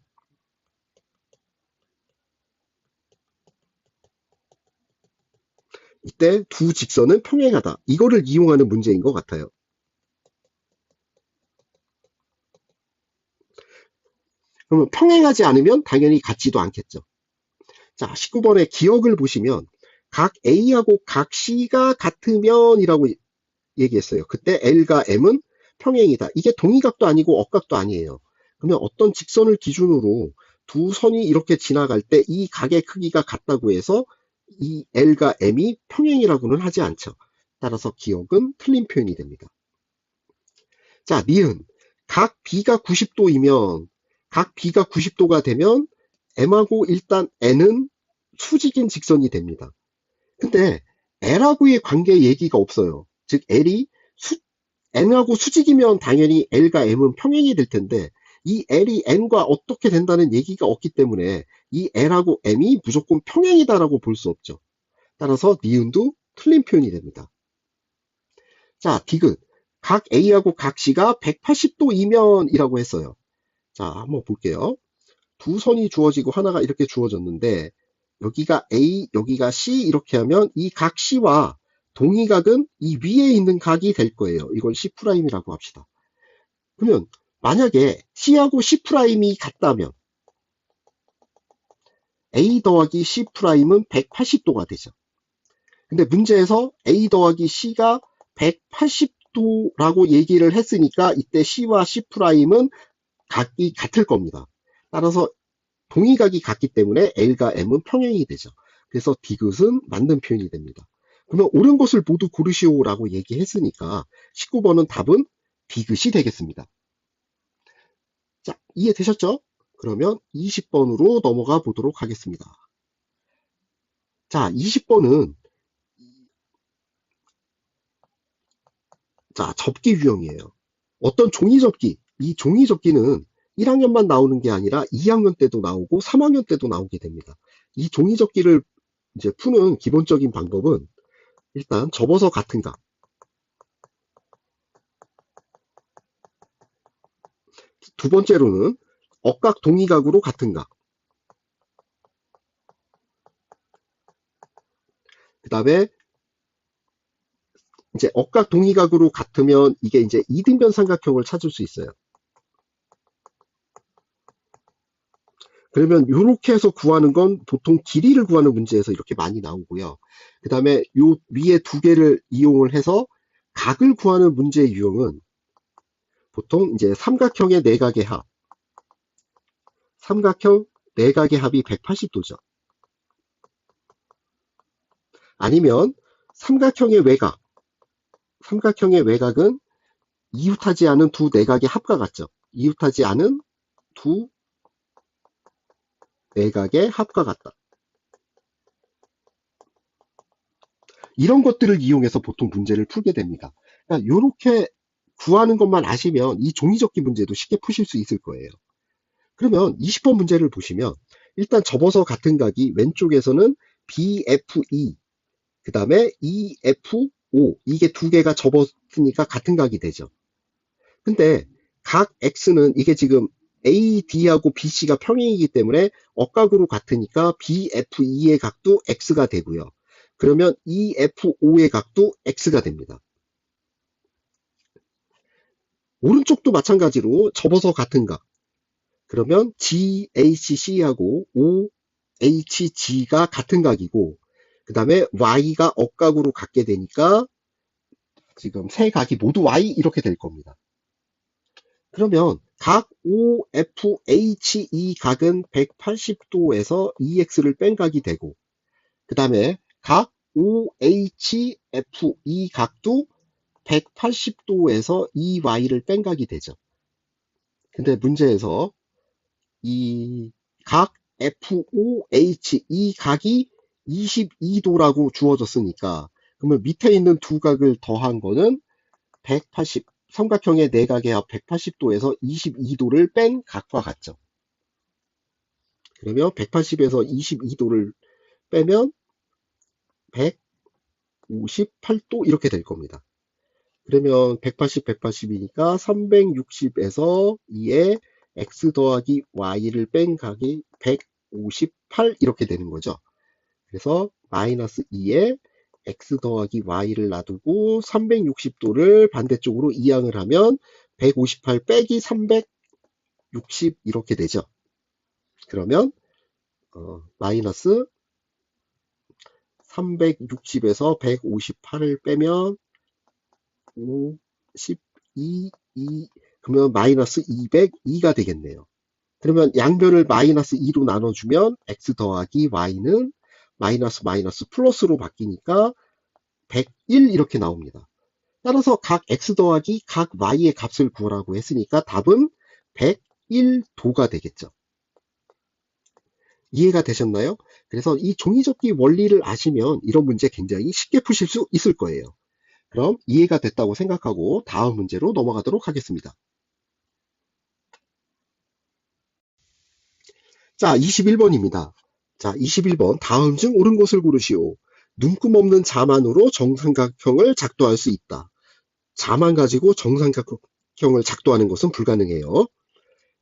Speaker 1: 이때 두 직선은 평행하다. 이거를 이용하는 문제인 것 같아요. 그러면 평행하지 않으면 당연히 같지도 않겠죠. 자, 19번의 기억을 보시면 각 A하고 각 C가 같으면 이라고 얘기했어요. 그때 L과 M은 평행이다. 이게 동의각도 아니고 억각도 아니에요. 그러면 어떤 직선을 기준으로 두 선이 이렇게 지나갈 때 이 각의 크기가 같다고 해서 이 L과 M이 평행이라고는 하지 않죠. 따라서 기억은 틀린 표현이 됩니다. 자, 니은 각 B가 90도이면 각 B가 90도가 되면 M하고 일단 N은 수직인 직선이 됩니다. 근데 L하고의 관계 얘기가 없어요. 즉 L이 N하고 수직이면 당연히 L과 M은 평행이 될 텐데 이 L이 N과 어떻게 된다는 얘기가 없기 때문에 이 L하고 M이 무조건 평행이다라고 볼 수 없죠. 따라서 니은도 틀린 표현이 됩니다. 자, 디귿. 각 A하고 각 C가 180도이면이라고 했어요. 자, 한번 볼게요. 두 선이 주어지고 하나가 이렇게 주어졌는데 여기가 A, 여기가 C 이렇게 하면 이 각 C와 동의각은 이 위에 있는 각이 될 거예요. 이걸 C'이라고 합시다. 그러면 만약에 C하고 C'이 같다면 A 더하기 C'은 180도가 되죠. 근데 문제에서 A 더하기 C가 180도라고 얘기를 했으니까 이때 C와 C'은 각이 같을 겁니다. 따라서 동의각이 같기 때문에 L과 M은 평행이 되죠. 그래서 디귿은 맞는 표현이 됩니다. 그러면 옳은 것을 모두 고르시오라고 얘기했으니까 19번은 답은 디귿이 되겠습니다. 자, 이해되셨죠? 그러면 20번으로 넘어가 보도록 하겠습니다. 자, 20번은 자, 접기 유형이에요. 어떤 종이 접기, 이 종이 접기는 1학년만 나오는 게 아니라 2학년 때도 나오고 3학년 때도 나오게 됩니다. 이 종이 접기를 이제 푸는 기본적인 방법은 일단 접어서 같은 각, 두 번째로는 억각 동의각으로 같은 각, 그 다음에 이제 억각 동의각으로 같으면 이게 이제 이등변 삼각형을 찾을 수 있어요. 그러면 이렇게 해서 구하는 건 보통 길이를 구하는 문제에서 이렇게 많이 나오고요. 그 다음에 요 위에 두 개를 이용을 해서 각을 구하는 문제의 유형은 보통 이제 삼각형의 내각의 합, 삼각형 내각의 합이 180도죠. 아니면 삼각형의 외각, 삼각형의 외각은 이웃하지 않은 두 내각의 합과 같죠. 이웃하지 않은 두 내각의 합과 같다. 이런 것들을 이용해서 보통 문제를 풀게 됩니다. 그러니까 이렇게 구하는 것만 아시면 이 종이접기 문제도 쉽게 푸실 수 있을 거예요. 그러면 20번 문제를 보시면 일단 접어서 같은 각이 왼쪽에서는 BFE, 그 다음에 EFO, 이게 두 개가 접었으니까 같은 각이 되죠. 근데 각 X는 이게 지금 AD하고 BC가 평행이기 때문에 억각으로 같으니까 BFE의 각도 X가 되고요. 그러면 EFO의 각도 X가 됩니다. 오른쪽도 마찬가지로 접어서 같은 각. 그러면 GHC하고 OHG가 같은 각이고 그 다음에 Y가 억각으로 같게 되니까 지금 세 각이 모두 Y 이렇게 될 겁니다. 그러면 각 OFHE 각은 180도에서 EX를 뺀 각이 되고 그 다음에 각 OHFE 각도 180도에서 EY를 뺀 각이 되죠. 근데 문제에서 이 각 FOH 이 각이 22도라고 주어졌으니까 그러면 밑에 있는 두 각을 더한 거는 180, 삼각형의 내각의 합 180도에서 22도를 뺀 각과 같죠. 그러면 180에서 22도를 빼면 158도 이렇게 될 겁니다. 그러면 180, 180이니까 360에서 2에 x 더하기 y를 뺀 각이 158 이렇게 되는 거죠. 그래서 마이너스 2에 x 더하기 y를 놔두고 360도를 반대쪽으로 이항을 하면 158 빼기 360 이렇게 되죠. 그러면 마이너스 360에서 158을 빼면 52, 2, 그러면 마이너스 202가 되겠네요. 그러면 양변을 마이너스 2로 나눠주면 x 더하기 y는 마이너스 마이너스 플러스로 바뀌니까 101 이렇게 나옵니다. 따라서 각 x 더하기 각 y의 값을 구하라고 했으니까 답은 101도가 되겠죠. 이해가 되셨나요? 그래서 이 종이접기 원리를 아시면 이런 문제 굉장히 쉽게 푸실 수 있을 거예요. 그럼 이해가 됐다고 생각하고 다음 문제로 넘어가도록 하겠습니다. 자, 21번입니다. 자, 21번 다음 중 옳은 것을 고르시오. 눈금 없는 자만으로 정삼각형을 작도할 수 있다. 자만 가지고 정삼각형을 작도하는 것은 불가능해요.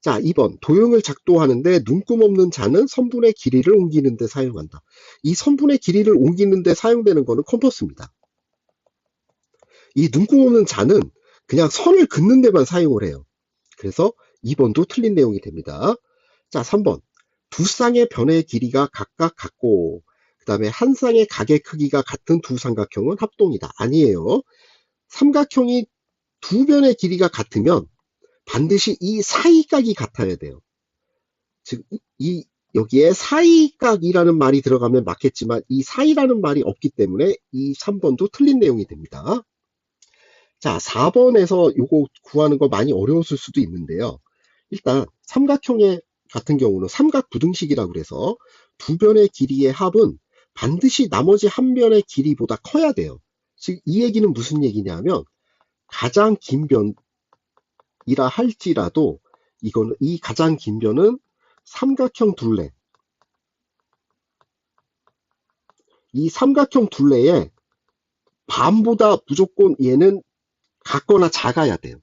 Speaker 1: 자, 2번. 도형을 작도하는데 눈금 없는 자는 선분의 길이를 옮기는 데 사용한다. 이 선분의 길이를 옮기는 데 사용되는 것은 컴퍼스입니다. 이 눈금 없는 자는 그냥 선을 긋는 데만 사용을 해요. 그래서 2번도 틀린 내용이 됩니다. 자, 3번. 두 쌍의 변의 길이가 각각 같고 그 다음에 한 쌍의 각의 크기가 같은 두 삼각형은 합동이다. 아니에요. 삼각형이 두 변의 길이가 같으면 반드시 이 사이각이 같아야 돼요. 즉, 여기에 사이각이라는 말이 들어가면 맞겠지만 이 사이라는 말이 없기 때문에 이 3번도 틀린 내용이 됩니다. 자, 4번에서 이거 구하는 거 많이 어려웠을 수도 있는데요. 일단 삼각형의 같은 경우는 삼각부등식이라고 그래서 두 변의 길이의 합은 반드시 나머지 한 변의 길이보다 커야 돼요. 즉, 이 얘기는 무슨 얘기냐면 가장 긴 변이라 할지라도 이 가장 긴 변은 삼각형 둘레, 이 삼각형 둘레의 반보다 무조건 얘는 같거나 작아야 돼요.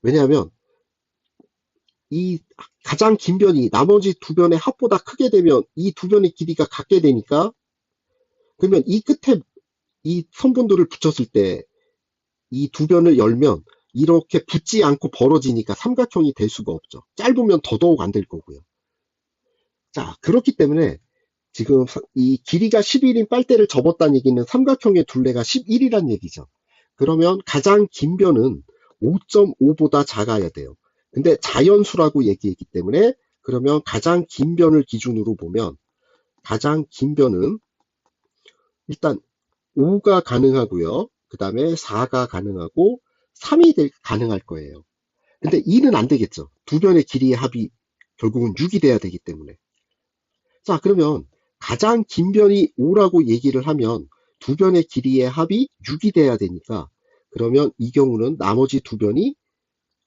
Speaker 1: 왜냐하면 이 가장 긴 변이 나머지 두 변의 합보다 크게 되면 이 두 변의 길이가 같게 되니까, 그러면 이 끝에 이 선분들을 붙였을 때 이 두 변을 열면 이렇게 붙지 않고 벌어지니까 삼각형이 될 수가 없죠. 짧으면 더더욱 안 될 거고요. 자, 그렇기 때문에 지금 이 길이가 11인 빨대를 접었다는 얘기는 삼각형의 둘레가 11이란 얘기죠. 그러면 가장 긴 변은 5.5보다 작아야 돼요. 근데 자연수라고 얘기했기 때문에 그러면 가장 긴 변을 기준으로 보면 가장 긴 변은 일단 5가 가능하고요. 그 다음에 4가 가능하고 3이 가능할 거예요. 근데 2는 안 되겠죠. 두 변의 길이의 합이 결국은 6이 돼야 되기 때문에. 자, 그러면 가장 긴 변이 5라고 얘기를 하면 두 변의 길이의 합이 6이 돼야 되니까, 그러면 이 경우는 나머지 두 변이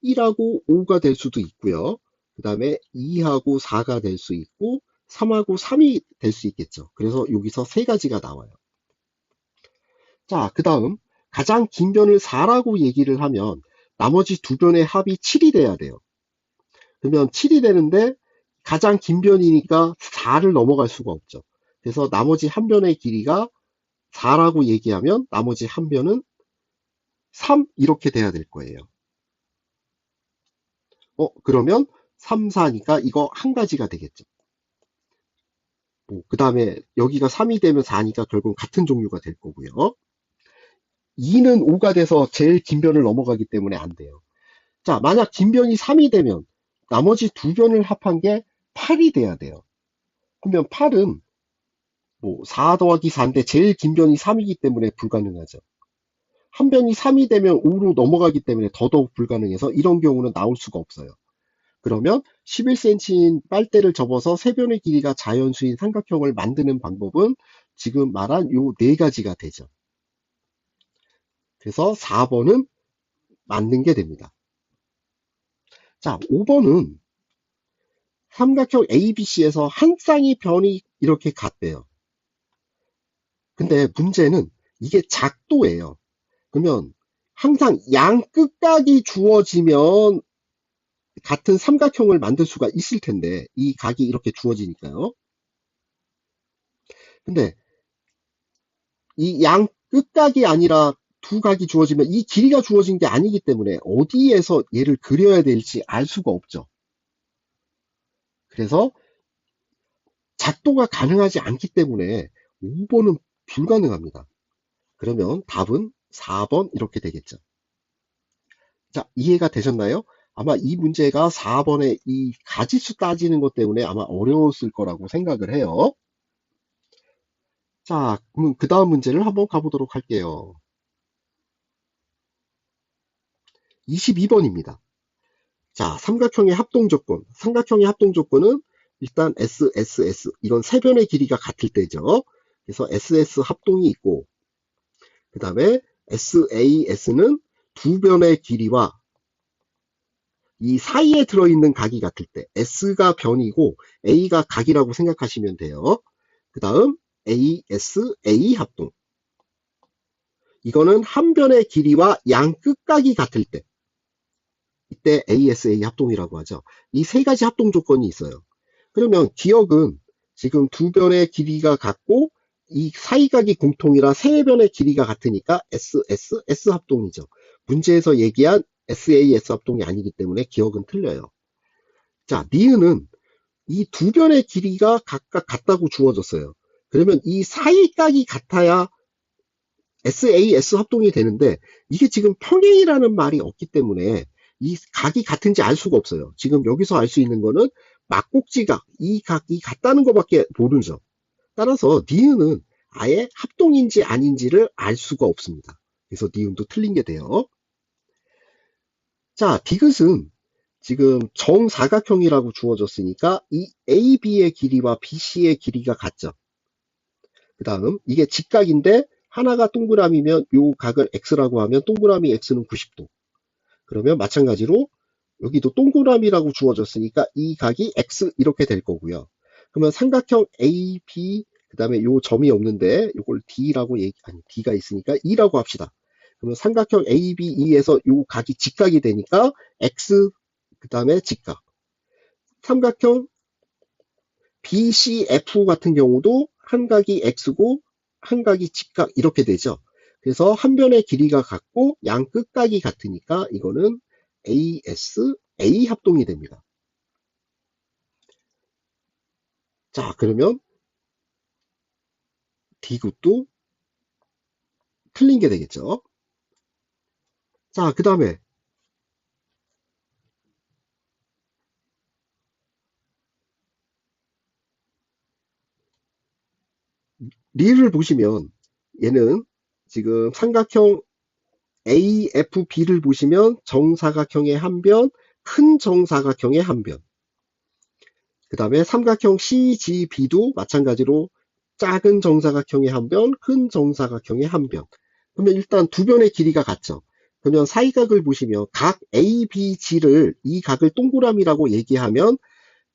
Speaker 1: 1하고 5가 될 수도 있고요. 그 다음에 2하고 4가 될 수 있고 3하고 3이 될 수 있겠죠. 그래서 여기서 세 가지가 나와요. 자, 그 다음 가장 긴 변을 4라고 얘기를 하면 나머지 두 변의 합이 7이 돼야 돼요. 그러면 7이 되는데 가장 긴 변이니까 4를 넘어갈 수가 없죠. 그래서 나머지 한 변의 길이가 4라고 얘기하면 나머지 한 변은 3 이렇게 돼야 될 거예요. 그러면 3, 4니까 이거 한 가지가 되겠죠. 그 다음에 여기가 3이 되면 4니까 결국 같은 종류가 될 거고요. 2는 5가 돼서 제일 긴 변을 넘어가기 때문에 안 돼요. 자, 만약 긴 변이 3이 되면 나머지 두 변을 합한 게 8이 돼야 돼요. 그러면 8은 4 더하기 4인데 제일 긴 변이 3이기 때문에 불가능하죠. 한 변이 3이 되면 5로 넘어가기 때문에 더더욱 불가능해서 이런 경우는 나올 수가 없어요. 그러면 11cm인 빨대를 접어서 세 변의 길이가 자연수인 삼각형을 만드는 방법은 지금 말한 요 네 가지가 되죠. 그래서 4번은 맞는 게 됩니다. 자, 5번은 삼각형 ABC에서 한 쌍의 변이 이렇게 같대요. 근데 문제는 이게 작도예요. 그러면 항상 양 끝각이 주어지면 같은 삼각형을 만들 수가 있을 텐데 이 각이 이렇게 주어지니까요. 근데 이 양 끝각이 아니라 두 각이 주어지면 이 길이가 주어진 게 아니기 때문에 어디에서 얘를 그려야 될지 알 수가 없죠. 그래서 작도가 가능하지 않기 때문에 5번은 불가능합니다. 그러면 답은 4번 이렇게 되겠죠. 자, 이해가 되셨나요? 아마 이 문제가 4번의 이 가지수 따지는 것 때문에 아마 어려웠을 거라고 생각을 해요. 자, 그럼 그 다음 문제를 한번 가보도록 할게요. 22번입니다. 자, 삼각형의 합동조건. 삼각형의 합동조건은 일단 SSS, 이건 세 변의 길이가 같을 때죠. 그래서 SS 합동이 있고, 그 다음에 SAS는 두 변의 길이와 이 사이에 들어있는 각이 같을 때 S가 변이고 A가 각이라고 생각하시면 돼요. 그 다음 ASA 합동. 이거는 한 변의 길이와 양 끝각이 같을 때, 이때 ASA 합동이라고 하죠. 이 세 가지 합동 조건이 있어요. 그러면 기억은 지금 두 변의 길이가 같고 이 사이각이 공통이라 세 변의 길이가 같으니까 S 합동이죠. 문제에서 얘기한 SAS 합동이 아니기 때문에 기억은 틀려요. 자, 니은은 이 두 변의 길이가 각각 같다고 주어졌어요. 그러면 이 사이각이 같아야 SAS 합동이 되는데 이게 지금 평행이라는 말이 없기 때문에 이 각이 같은지 알 수가 없어요. 지금 여기서 알 수 있는 거는 막꼭지각, 이 각이 같다는 것밖에 모르죠. 따라서 니은은 아예 합동인지 아닌지를 알 수가 없습니다. 그래서 니은도 틀린 게 돼요. 자, 디귿은 지금 정사각형이라고 주어졌으니까 이 AB의 길이와 BC의 길이가 같죠. 그 다음 이게 직각인데 하나가 동그라미면 요 각을 X라고 하면 동그라미 X는 90도. 그러면 마찬가지로 여기도 동그라미라고 주어졌으니까 이 각이 X 이렇게 될 거고요. 그러면 삼각형 AB 그 다음에 요 점이 없는데 요걸 D라고 아니 D가 있으니까 E라고 합시다. 그러면 삼각형 ABE에서 요 각이 직각이 되니까 X 그 다음에 직각. 삼각형 BCF 같은 경우도 한 각이 X고 한 각이 직각 이렇게 되죠. 그래서 한 변의 길이가 같고 양 끝각이 같으니까 이거는 ASA 합동이 됩니다. 자, 그러면 D굿도 틀린 게 되겠죠. 자, 그 다음에 리를 보시면 얘는 지금 삼각형 AFB를 보시면 정사각형의 한 변, 큰 정사각형의 한 변. 그 다음에 삼각형 CGB도 마찬가지로 작은 정사각형의 한 변, 큰 정사각형의 한 변. 그러면 일단 두 변의 길이가 같죠. 그러면 사이각을 보시면 각 ABG를 이 각을 동그라미라고 얘기하면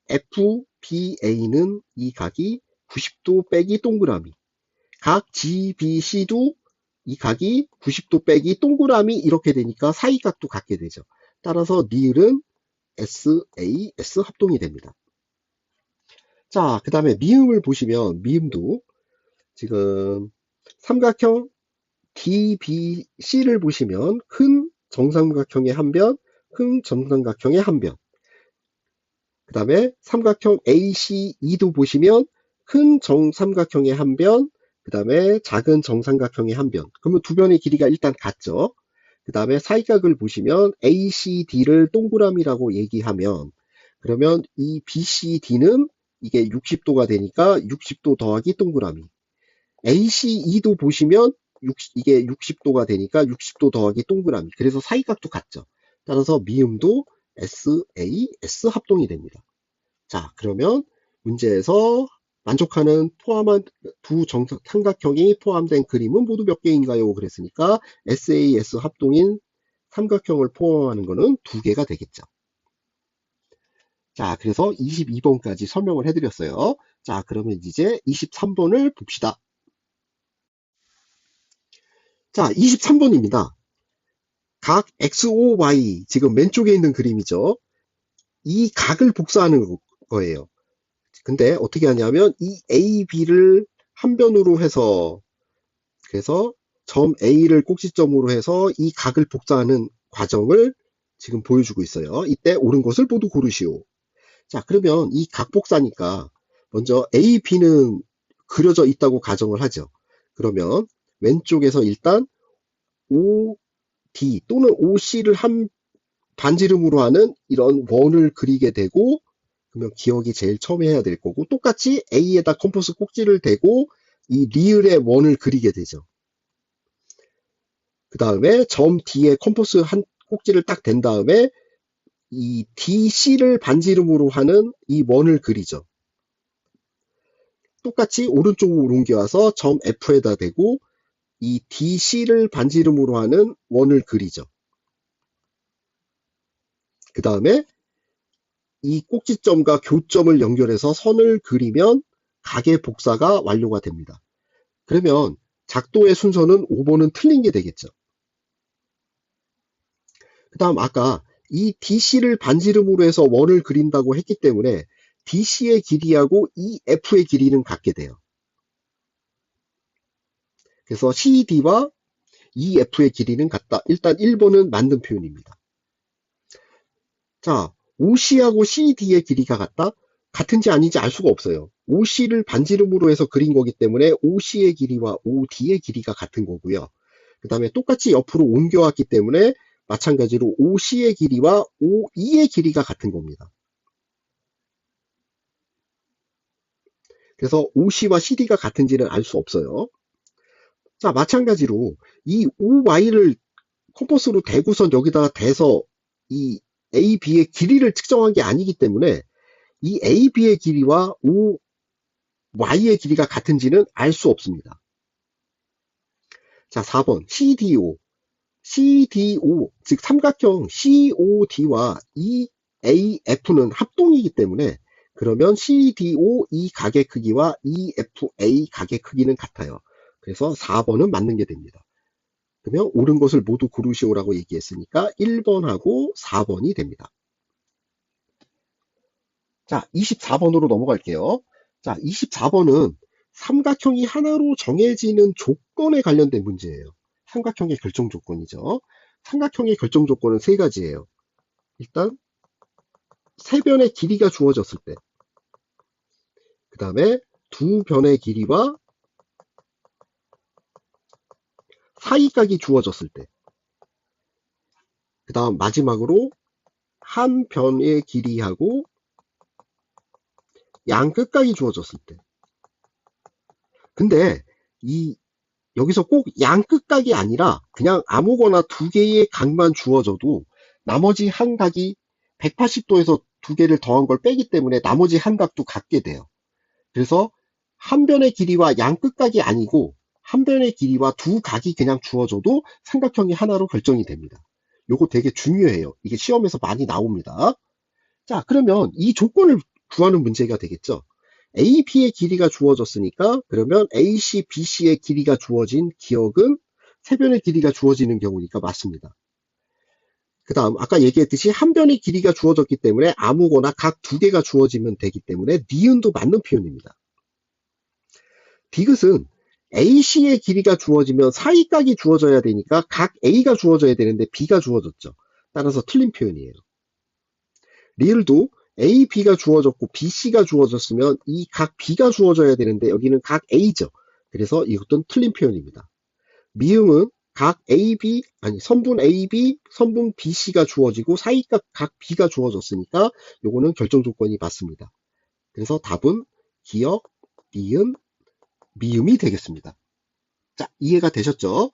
Speaker 1: FBA는 이 각이 90도 빼기 동그라미. 각 GBC도 이 각이 90도 빼기 동그라미 이렇게 되니까 사이각도 같게 되죠. 따라서 니을은 SAS 합동이 됩니다. 자, 그 다음에 미음을 보시면 미음도 지금 삼각형 DBC를 보시면 큰 정삼각형의 한 변, 큰 정삼각형의 한 변. 그 다음에 삼각형 ACE도 보시면 큰 정삼각형의 한 변, 그 다음에 작은 정삼각형의 한 변. 그러면 두 변의 길이가 일단 같죠. 그 다음에 사이각을 보시면 ACD를 동그라미라고 얘기하면 그러면 이 BCD는 이게 60도가 되니까 60도 더하기 동그라미. ACE도 보시면 이게 60도가 되니까 60도 더하기 동그라미. 그래서 사이각도 같죠. 따라서 미음도 SAS 합동이 됩니다. 자, 그러면 문제에서 만족하는 포함한 두 삼각형이 포함된 그림은 모두 몇 개인가요? 그랬으니까 SAS 합동인 삼각형을 포함하는 거는 두 개가 되겠죠. 자, 그래서 22번까지 설명을 해드렸어요. 자, 그러면 이제 23번을 봅시다. 자, 23번입니다. 각 XOY, 지금 왼쪽에 있는 그림이죠. 이 각을 복사하는 거예요. 근데 어떻게 하냐면 이 AB를 한 변으로 해서 그래서 점 A를 꼭지점으로 해서 이 각을 복사하는 과정을 지금 보여주고 있어요. 이때 옳은 것을 모두 고르시오. 자, 그러면 이 각 복사니까 먼저 AB는 그려져 있다고 가정을 하죠. 그러면 왼쪽에서 일단 OD 또는 OC를 한 반지름으로 하는 이런 원을 그리게 되고 그러면 기억이 제일 처음에 해야 될 거고 똑같이 A에다 컴퍼스 꼭지를 대고 이 리을의 원을 그리게 되죠. 그 다음에 점 D에 컴퍼스 한 꼭지를 딱 댄 다음에 이 DC를 반지름으로 하는 이 원을 그리죠. 똑같이 오른쪽으로 옮겨와서 점 F에다 대고 이 DC를 반지름으로 하는 원을 그리죠. 그 다음에 이 꼭지점과 교점을 연결해서 선을 그리면 각의 복사가 완료가 됩니다. 그러면 작도의 순서는 5번은 틀린 게 되겠죠. 그 다음 아까 이 DC를 반지름으로 해서 원을 그린다고 했기 때문에 DC의 길이하고 EF의 길이는 같게 돼요. 그래서 CD와 EF의 길이는 같다. 일단 1번은 맞는 표현입니다. 자, OC하고 CD의 길이가 같다? 같은지 아닌지 알 수가 없어요. OC를 반지름으로 해서 그린 거기 때문에 OC의 길이와 OD의 길이가 같은 거고요. 그 다음에 똑같이 옆으로 옮겨왔기 때문에 마찬가지로 OC의 길이와 OE의 길이가 같은 겁니다. 그래서 OC와 CD가 같은지는 알 수 없어요. 자, 마찬가지로 이 OY를 컴퍼스로 대고선 여기다가 대서 이 AB의 길이를 측정한 게 아니기 때문에 이 AB의 길이와 OY의 길이가 같은지는 알 수 없습니다. 자, 4번 CDO. CDO, 즉 삼각형 COD와 EAF는 합동이기 때문에 그러면 CDO 이 각의 크기와 EFA 각의 크기는 같아요. 그래서 4번은 맞는 게 됩니다. 그러면 옳은 것을 모두 고르시오라고 얘기했으니까 1번하고 4번이 됩니다. 자, 24번으로 넘어갈게요. 자, 24번은 삼각형이 하나로 정해지는 조건에 관련된 문제예요. 삼각형의 결정 조건이죠. 삼각형의 결정 조건은 세 가지예요. 일단 세 변의 길이가 주어졌을 때, 그 다음에 두 변의 길이와 사이각이 주어졌을 때, 그 다음 마지막으로 한 변의 길이하고 양 끝각이 주어졌을 때. 근데 여기서 꼭 양 끝각이 아니라 그냥 아무거나 두 개의 각만 주어져도 나머지 한 각이 180도에서 두 개를 더한 걸 빼기 때문에 나머지 한 각도 같게 돼요. 그래서 한 변의 길이와 양 끝각이 아니고 한 변의 길이와 두 각이 그냥 주어져도 삼각형이 하나로 결정이 됩니다. 요거 되게 중요해요. 이게 시험에서 많이 나옵니다. 자, 그러면 이 조건을 구하는 문제가 되겠죠. AB의 길이가 주어졌으니까 그러면 AC, BC의 길이가 주어진 기억은 세 변의 길이가 주어지는 경우니까 맞습니다. 그 다음 아까 얘기했듯이 한 변의 길이가 주어졌기 때문에 아무거나 각 두 개가 주어지면 되기 때문에 니은도 맞는 표현입니다. 디귿은 AC의 길이가 주어지면 사이각이 주어져야 되니까 각 A가 주어져야 되는데 B가 주어졌죠. 따라서 틀린 표현이에요. 리을도 A, B가 주어졌고 BC가 주어졌으면 이 각 B가 주어져야 되는데 여기는 각 A죠. 그래서 이것도 틀린 표현입니다. 미음은 각 AB, 아니 선분 AB, 선분 BC가 주어지고 사이각 각 B가 주어졌으니까 요거는 결정 조건이 맞습니다. 그래서 답은 기역, 니은, 미음이 되겠습니다. 자, 이해가 되셨죠?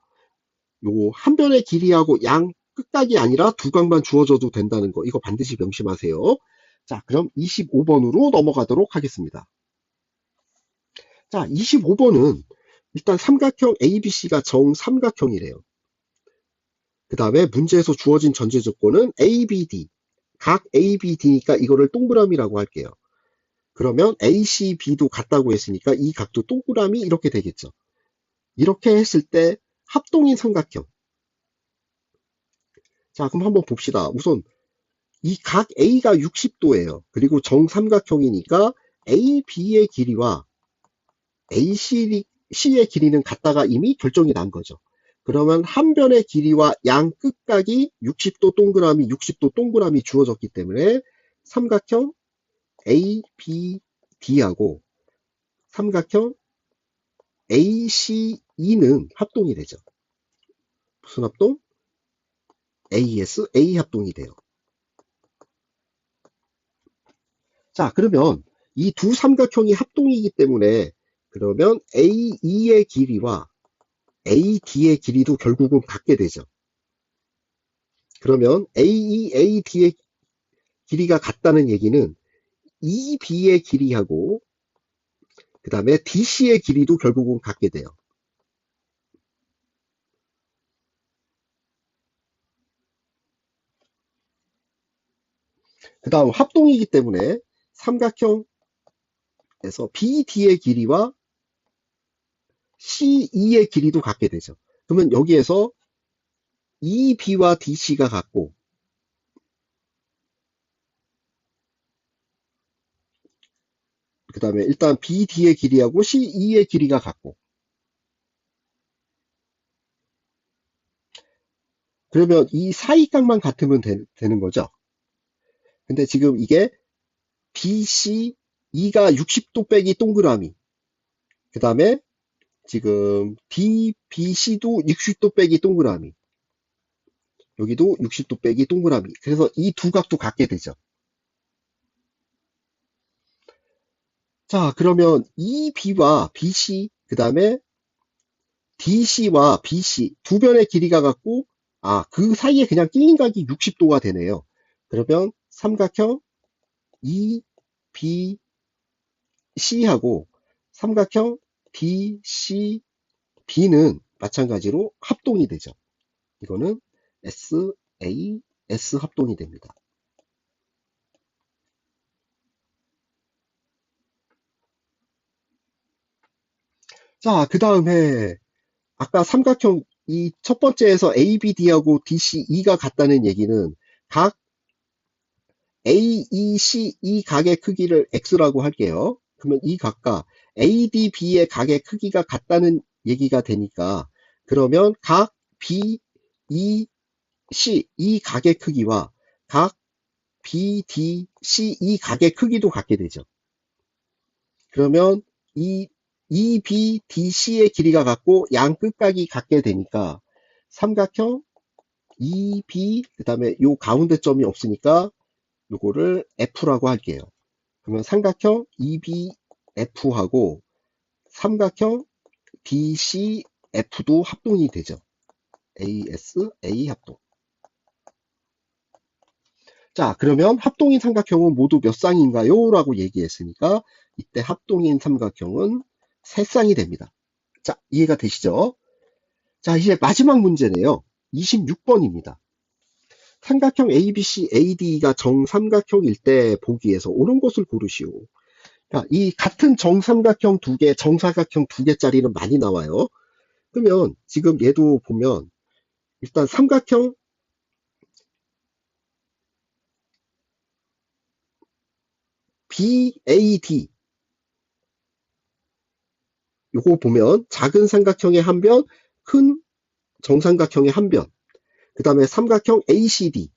Speaker 1: 요 한 변의 길이하고 양 끝각이 아니라 두 각만 주어져도 된다는 거 이거 반드시 명심하세요. 자, 그럼 25번으로 넘어가도록 하겠습니다. 자, 25번은 일단 삼각형 ABC가 정삼각형이래요. 그 다음에 문제에서 주어진 전제 조건은 ABD, 각 ABD니까 이거를 동그라미라고 할게요. 그러면 ACB도 같다고 했으니까 이 각도 동그라미 이렇게 되겠죠. 이렇게 했을 때 합동인 삼각형. 자, 그럼 한번 봅시다. 우선 이 각 A가 60도예요. 그리고 정삼각형이니까 AB의 길이와 AC의 길이는 같다가 이미 결정이 난 거죠. 그러면 한 변의 길이와 양 끝각이 60도 동그라미, 60도 동그라미 주어졌기 때문에 삼각형 ABD하고 삼각형 ACE는 합동이 되죠. 무슨 합동? AS, A 합동이 돼요. 자, 그러면 이 두 삼각형이 합동이기 때문에 그러면 AE의 길이와 AD의 길이도 결국은 같게 되죠. 그러면 AE, AD의 길이가 같다는 얘기는 EB의 길이하고 그 다음에 DC의 길이도 결국은 같게 돼요. 그 다음 합동이기 때문에 삼각형 그래서 BD의 길이와 CE의 길이도 같게 되죠. 그러면 여기에서 EB와 DC가 같고, 그 다음에 일단 BD의 길이하고 CE의 길이가 같고, 그러면 이 사이각만 같으면 되는 거죠. 근데 지금 이게 BC, E가 60도 빼기 동그라미, 그 다음에 지금 DBC도 60도 빼기 동그라미, 여기도 60도 빼기 동그라미. 그래서 이 두 각도 같게 되죠. 자, 그러면 EB와 BC, 그 다음에 DC와 BC 두 변의 길이가 같고, 그 사이에 그냥 끼인 각이 60도가 되네요. 그러면 삼각형 EBC하고 삼각형 DCB는 마찬가지로 합동이 되죠. 이거는 SAS 합동이 됩니다. 자, 그 다음에 아까 삼각형 이 첫 번째에서 ABD하고 DCE가 같다는 얘기는 각 AECE 각의 크기를 X라고 할게요. 그러면 이 각과 ADB의 각의 크기가 같다는 얘기가 되니까 그러면 각 BEC 이 각의 크기와 각 BDCE 각의 크기도 같게 되죠. 그러면 이 EBDC의 길이가 같고 양 끝각이 같게 되니까 삼각형 EB 그 다음에 요 가운데 점이 없으니까 요거를 F라고 할게요. 그러면 삼각형 EBF하고 삼각형 DCF도 합동이 되죠. ASA 합동. 자, 그러면 합동인 삼각형은 모두 몇 쌍인가요? 라고 얘기했으니까 이때 합동인 삼각형은 3쌍이 됩니다. 자, 이해가 되시죠? 자, 이제 마지막 문제네요. 26번입니다. 삼각형 ABC, AD가 정삼각형일 때 보기에서 옳은 것을 고르시오. 이 같은 정삼각형 두 개, 정사각형 두 개짜리는 많이 나와요. 그러면 지금 얘도 보면 일단 삼각형 BAD 요거 보면 작은 삼각형의 한 변, 큰 정삼각형의 한 변. 그 다음에 삼각형 ACD.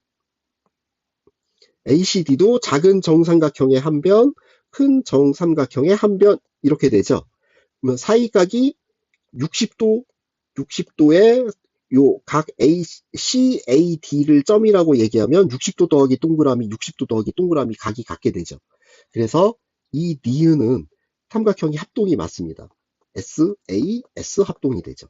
Speaker 1: ACD도 작은 정삼각형의 한 변, 큰 정삼각형의 한 변 이렇게 되죠. 그러면 사이각이 60도, 60도에 요 각 CAD를 점이라고 얘기하면 60도 더하기 동그라미, 60도 더하기 동그라미 각이 같게 되죠. 그래서 이 니은은 삼각형이 합동이 맞습니다. SAS 합동이 되죠.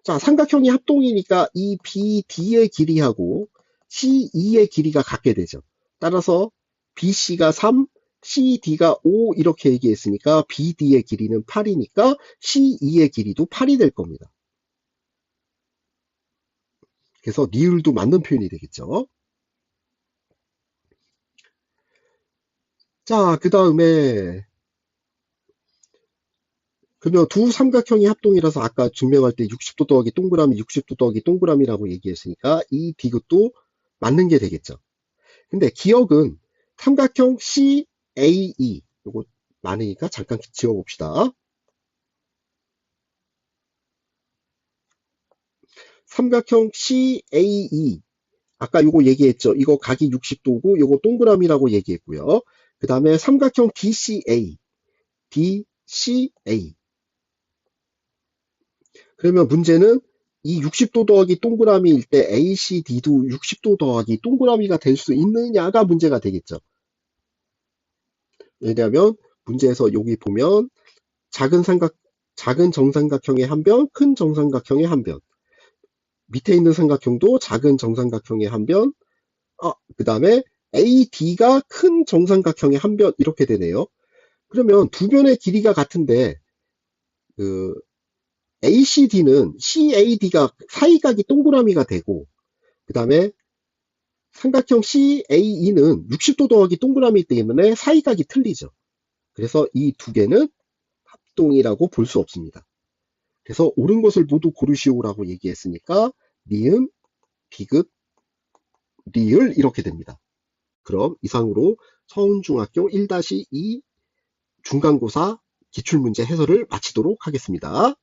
Speaker 1: 자, 삼각형이 합동이니까 이 BD의 길이하고 CE의 길이가 같게 되죠. 따라서 BC가 3, CD가 5 이렇게 얘기했으니까 BD의 길이는 8이니까 CE의 길이도 8이 될 겁니다. 그래서 니을도 맞는 표현이 되겠죠. 자, 그 다음에 그러면 두 삼각형이 합동이라서 아까 증명할 때 60도 더하기 동그라미, 60도 더하기 동그라미라고 얘기했으니까 이 디귿도 맞는 게 되겠죠. 근데 기억은 삼각형 CAE 요거 많으니까 잠깐 지워봅시다. 삼각형 CAE 아까 요거 얘기했죠. 이거 각이 60도고 요거 동그라미라고 얘기했고요. 그 다음에 삼각형 DCA 그러면 문제는 이 60도 더하기 동그라미일 때 ACD도 60도 더하기 동그라미가 될 수 있느냐가 문제가 되겠죠. 왜냐하면 문제에서 여기 보면 작은 정삼각형의 한 변, 큰 정삼각형의 한 변. 밑에 있는 삼각형도 작은 정삼각형의 한 변, 그 다음에 AD가 큰 정삼각형의 한 변, 이렇게 되네요. 그러면 두 변의 길이가 같은데, 그, ACD는 CAD가 사이각이 동그라미가 되고, 그 다음에 삼각형 CAE는 60도 더하기 동그라미 때문에 사이각이 틀리죠. 그래서 이 두 개는 합동이라고 볼 수 없습니다. 그래서 옳은 것을 모두 고르시오라고 얘기했으니까 니은, 비긋, 리을 이렇게 됩니다. 그럼 이상으로 서운중학교 1-2 중간고사 기출문제 해설을 마치도록 하겠습니다.